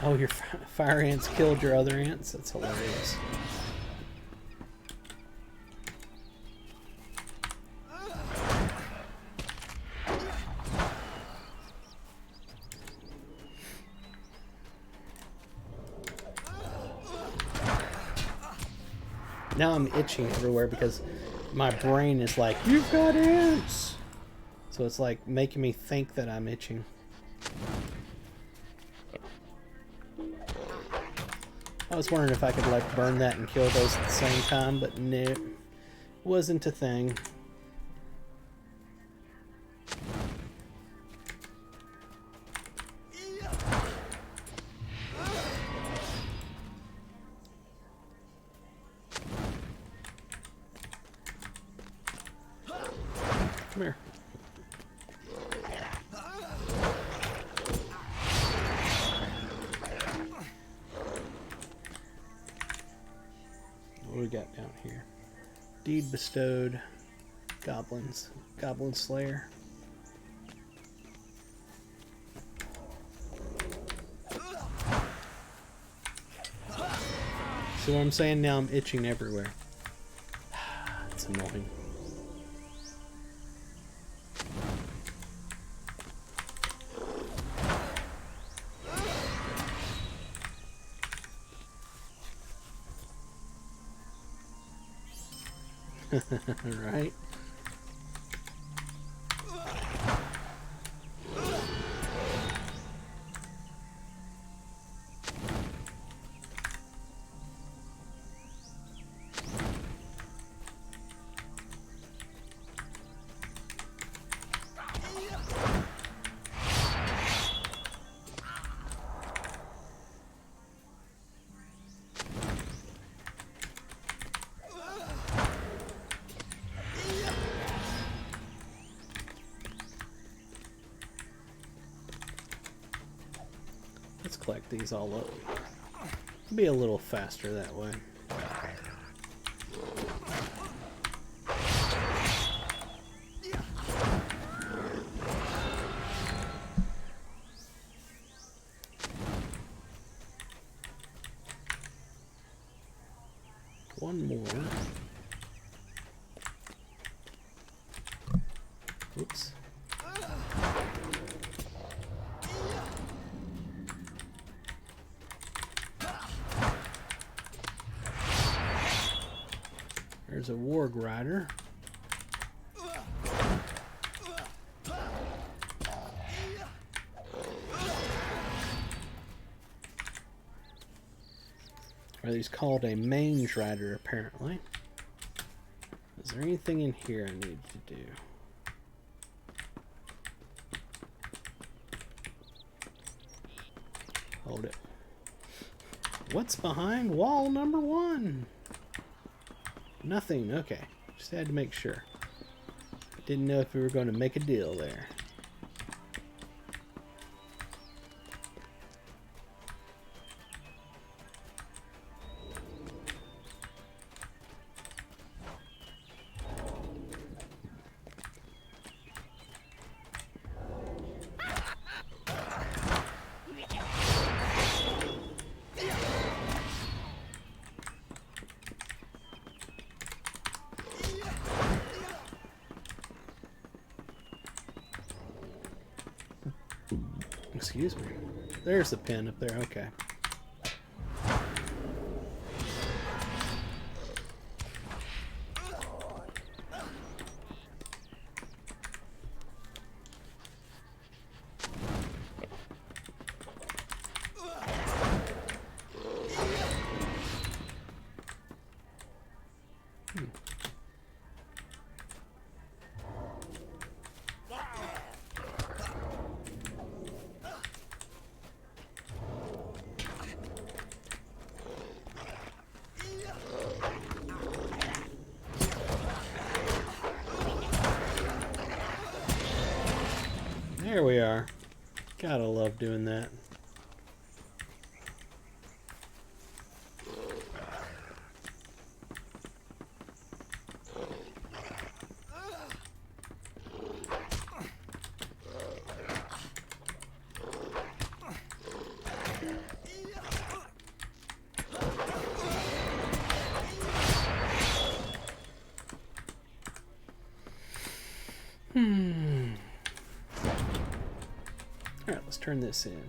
Oh, your fire ants killed your other ants? That's hilarious. Now I'm itching everywhere because my brain is like, you've got ants! So it's like making me think that I'm itching. I was wondering if I could like burn that and kill those at the same time, but no, wasn't a thing. Come here. What do we got down here? Deed bestowed. Goblins. Goblin Slayer. See what I'm saying? Now I'm itching everywhere. It's annoying. Right? Let's collect these all up. Be a little faster that way. One more. Oops. There's a warg rider. Or he's called a mange rider, apparently. Is there anything in here I need to do? Hold it. What's behind wall number 1? Nothing. Okay. Just had to make sure. Didn't know if we were going to make a deal there. excuse me. There's the pin up there. Okay. There we are. Gotta love doing that. Alright, let's turn this in.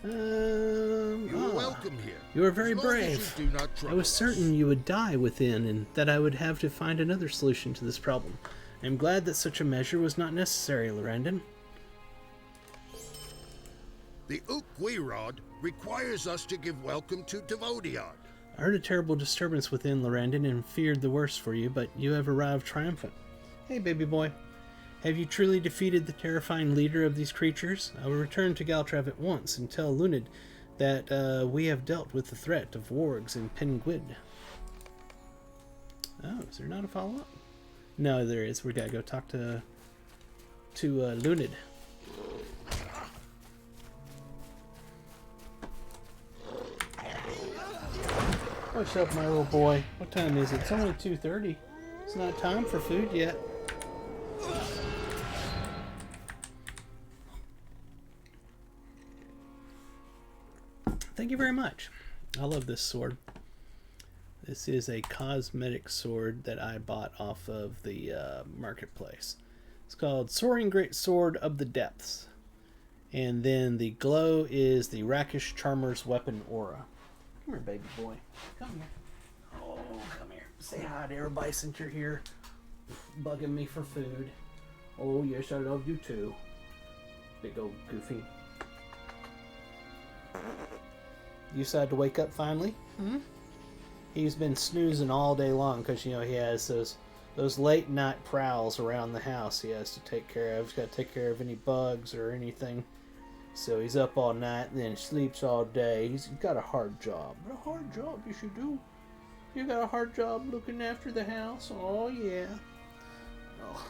You're welcome here. You are very As long as brave. you do not I trouble was us. certain you would die within, and that I would have to find another solution to this problem. I am glad that such a measure was not necessary, Lorrandan. The Ukwirod requires us to give welcome to Devodion. I heard a terrible disturbance within Lorrandan and feared the worst for you, but you have arrived triumphant. Hey, baby boy. Have you truly defeated the terrifying leader of these creatures? I will return to Galtrav at once and tell Lunid that we have dealt with the threat of wargs in Penguid. Oh, is there not a follow-up? No, there is. We gotta go talk to Lunid. What's up, my little boy? What time is it? It's only 2:30. It's not time for food yet. Thank you very much. I love this sword. This is a cosmetic sword that I bought off of the marketplace. It's called Soaring Great Sword of the Depths. And then the glow is the Rakish Charmer's Weapon Aura. Come here, baby boy. Come here. Oh, come here. Say hi to everybody since you're here. Bugging me for food. Oh, yes, I love you too. Big old Goofy. You decided to wake up finally? Hmm? He's been snoozing all day long because, you know, he has those late night prowls around the house he has to take care of. He's got to take care of any bugs or anything. So he's up all night and then sleeps all day. He's got a hard job. A hard job, yes you do. You got a hard job looking after the house? Oh, yeah. Oh,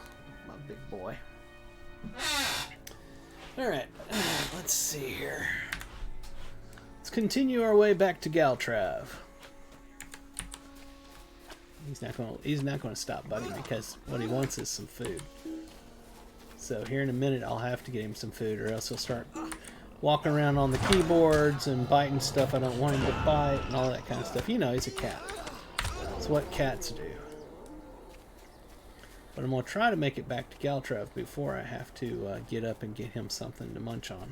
my big boy. Alright, let's see here. Let's continue our way back to Galtrav. He's not gonna stop bugging me because what he wants is some food. So here in a minute I'll have to get him some food, or else he'll start walking around on the keyboards and biting stuff I don't want him to bite and all that kind of stuff. You know, he's a cat. It's what cats do. But I'm gonna try to make it back to Galtrav before I have to get up and get him something to munch on.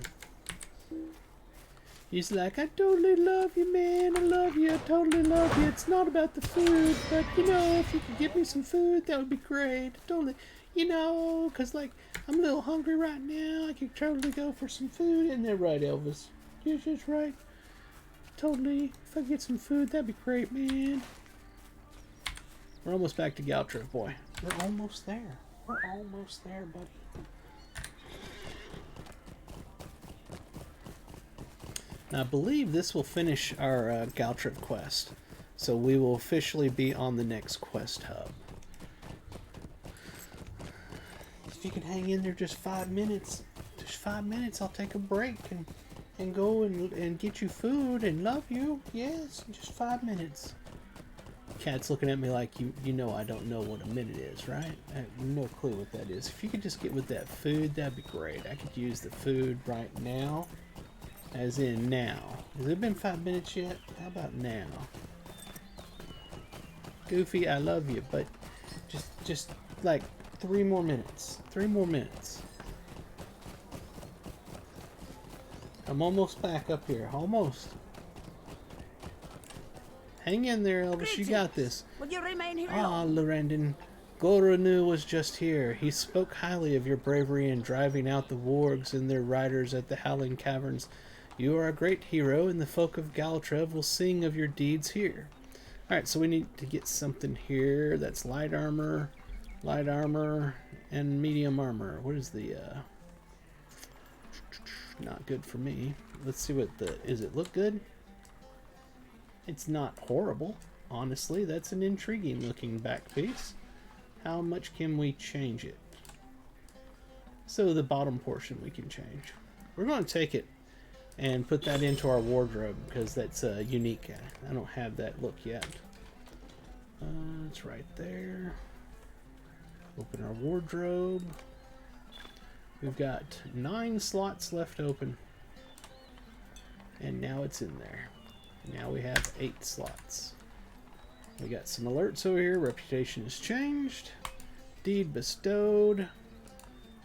He's like, I totally love you, man. I love you. I totally love you. It's not about the food, but, you know, if you could give me some food, that would be great. Totally, you know, because, like, I'm a little hungry right now. I could totally go for some food. Isn't that right, Elvis? You're just right. Totally. If I get some food, that'd be great, man. We're almost back to Galtrav, boy. We're almost there. We're almost there, buddy. Now, I believe this will finish our Galtrav quest, so we will officially be on the next quest hub. If you can hang in there just 5 minutes, I'll take a break and go and get you food and love you. Yes, just 5 minutes. Cat's looking at me like, you know I don't know what a minute is, right? I have no clue what that is. If you could just get with that food, that'd be great. I could use the food right now. As in now. Has it been 5 minutes yet? How about now? Goofy, I love you, but just like 3 more minutes. 3 more minutes. I'm almost back up here. Almost. Hang in there, Elvis. You got this. Will you remain here Ah, alone? Lorrandan. Goranu was just here. He spoke highly of your bravery in driving out the wargs and their riders at the Howling Caverns. You are a great hero, and the folk of Galtrev will sing of your deeds here. Alright, so we need to get something here. That's light armor, and medium armor. What is the, not good for me. Let's see what is it look good? It's not horrible, honestly. That's an intriguing looking back piece. How much can we change it? So the bottom portion we can change. We're going to take it and put that into our wardrobe because that's unique. I don't have that look yet. It's right there. Open our wardrobe. We've got 9 slots left open. And now it's in there. Now we have 8 slots. We got some alerts over here. Reputation has changed. Deed bestowed.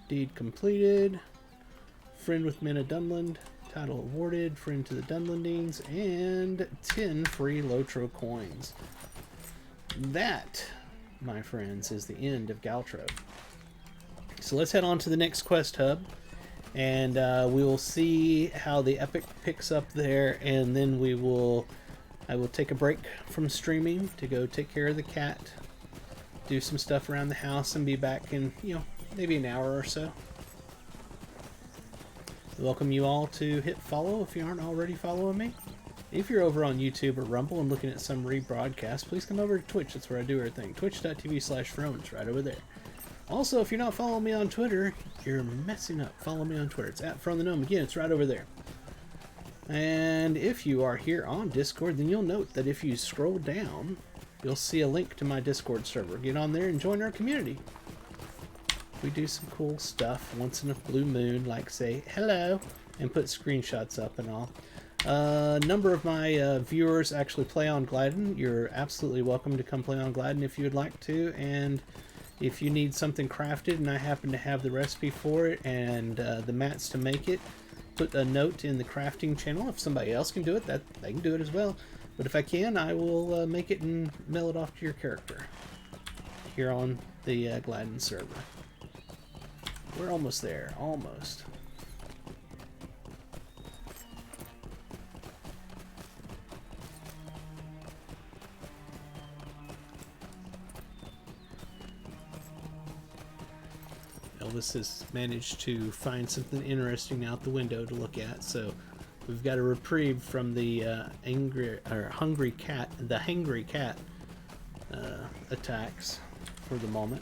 Deed completed. Friend with men of Dunland. Title awarded. Friend to the Dunlandines. And 10 free Lotro coins. That, my friends, is the end of Galtrev. So let's head on to the next quest hub. And we will see how the epic picks up there. And then I will take a break from streaming to go take care of the cat, do some stuff around the house, and be back in, maybe an hour or so. Welcome you all to hit follow if you aren't already following me. If you're over on YouTube or Rumble and looking at some rebroadcast, please come over to Twitch. That's where I do everything. Twitch.tv/Frones, right over there. Also, if you're not following me on Twitter, you're messing up. Follow me on Twitter. It's @FromTheGnome. Again, it's right over there. And if you are here on Discord, then you'll note that if you scroll down, you'll see a link to my Discord server. Get on there and join our community. We do some cool stuff once in a blue moon, like say hello, and put screenshots up and all. A number of my viewers actually play on Gladden. You're absolutely welcome to come play on Gladden if you would like to. And if you need something crafted and I happen to have the recipe for it and the mats to make it, put a note in the crafting channel. If somebody else can do it, they can do it as well. But if I can, I will make it and mail it off to your character here on the Gladden server. We're almost there. Almost. Elvis has managed to find something interesting out the window to look at, so we've got a reprieve from the hungry cat attacks for the moment.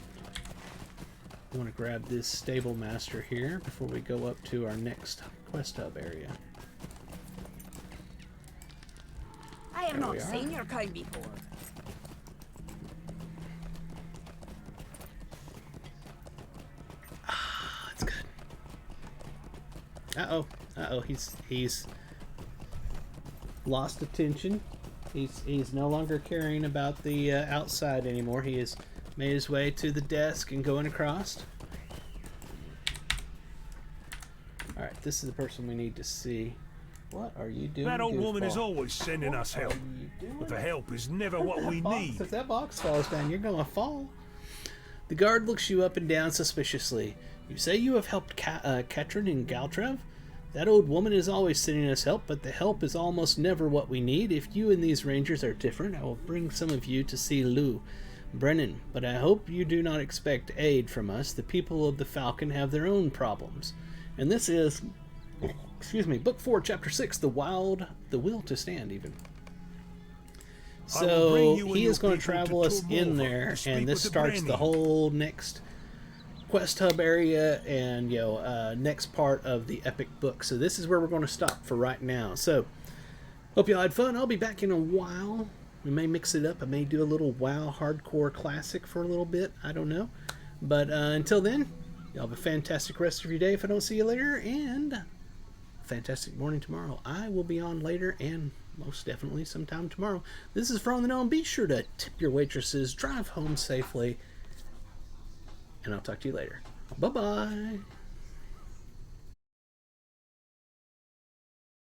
I want to grab this stable master here before we go up to our next quest hub area. I have not seen your kind before. That's good. Uh-oh, he's lost attention. He's no longer caring about the outside anymore. He has made his way to the desk and going across. Alright, this is the person we need to see. What are you doing? That old woman is goofball? always sending us help, but the help is never what we need. If that box falls down, you're gonna fall. The guard looks you up and down suspiciously. You say you have helped Ketrin in Galtrev? That old woman is always sending us help, but the help is almost never what we need. If you and these rangers are different, I will bring some of you to see Lou. Brennan, but I hope you do not expect aid from us. The people of the Falcon have their own problems. And this is, Book 4, Chapter 6, The Will to Stand, even. So he is going to travel us in there, and this starts the whole next quest hub area and, next part of the epic book. So this is where we're going to stop for right now. So, hope y'all had fun. I'll be back in a while. We may mix it up. I may do a little WoW hardcore classic for a little bit. I don't know. But until then, y'all have a fantastic rest of your day if I don't see you later. And a fantastic morning tomorrow. I will be on later and most definitely sometime tomorrow. This is From the Gnome. Be sure to tip your waitresses. Drive home safely. And I'll talk to you later. Bye-bye.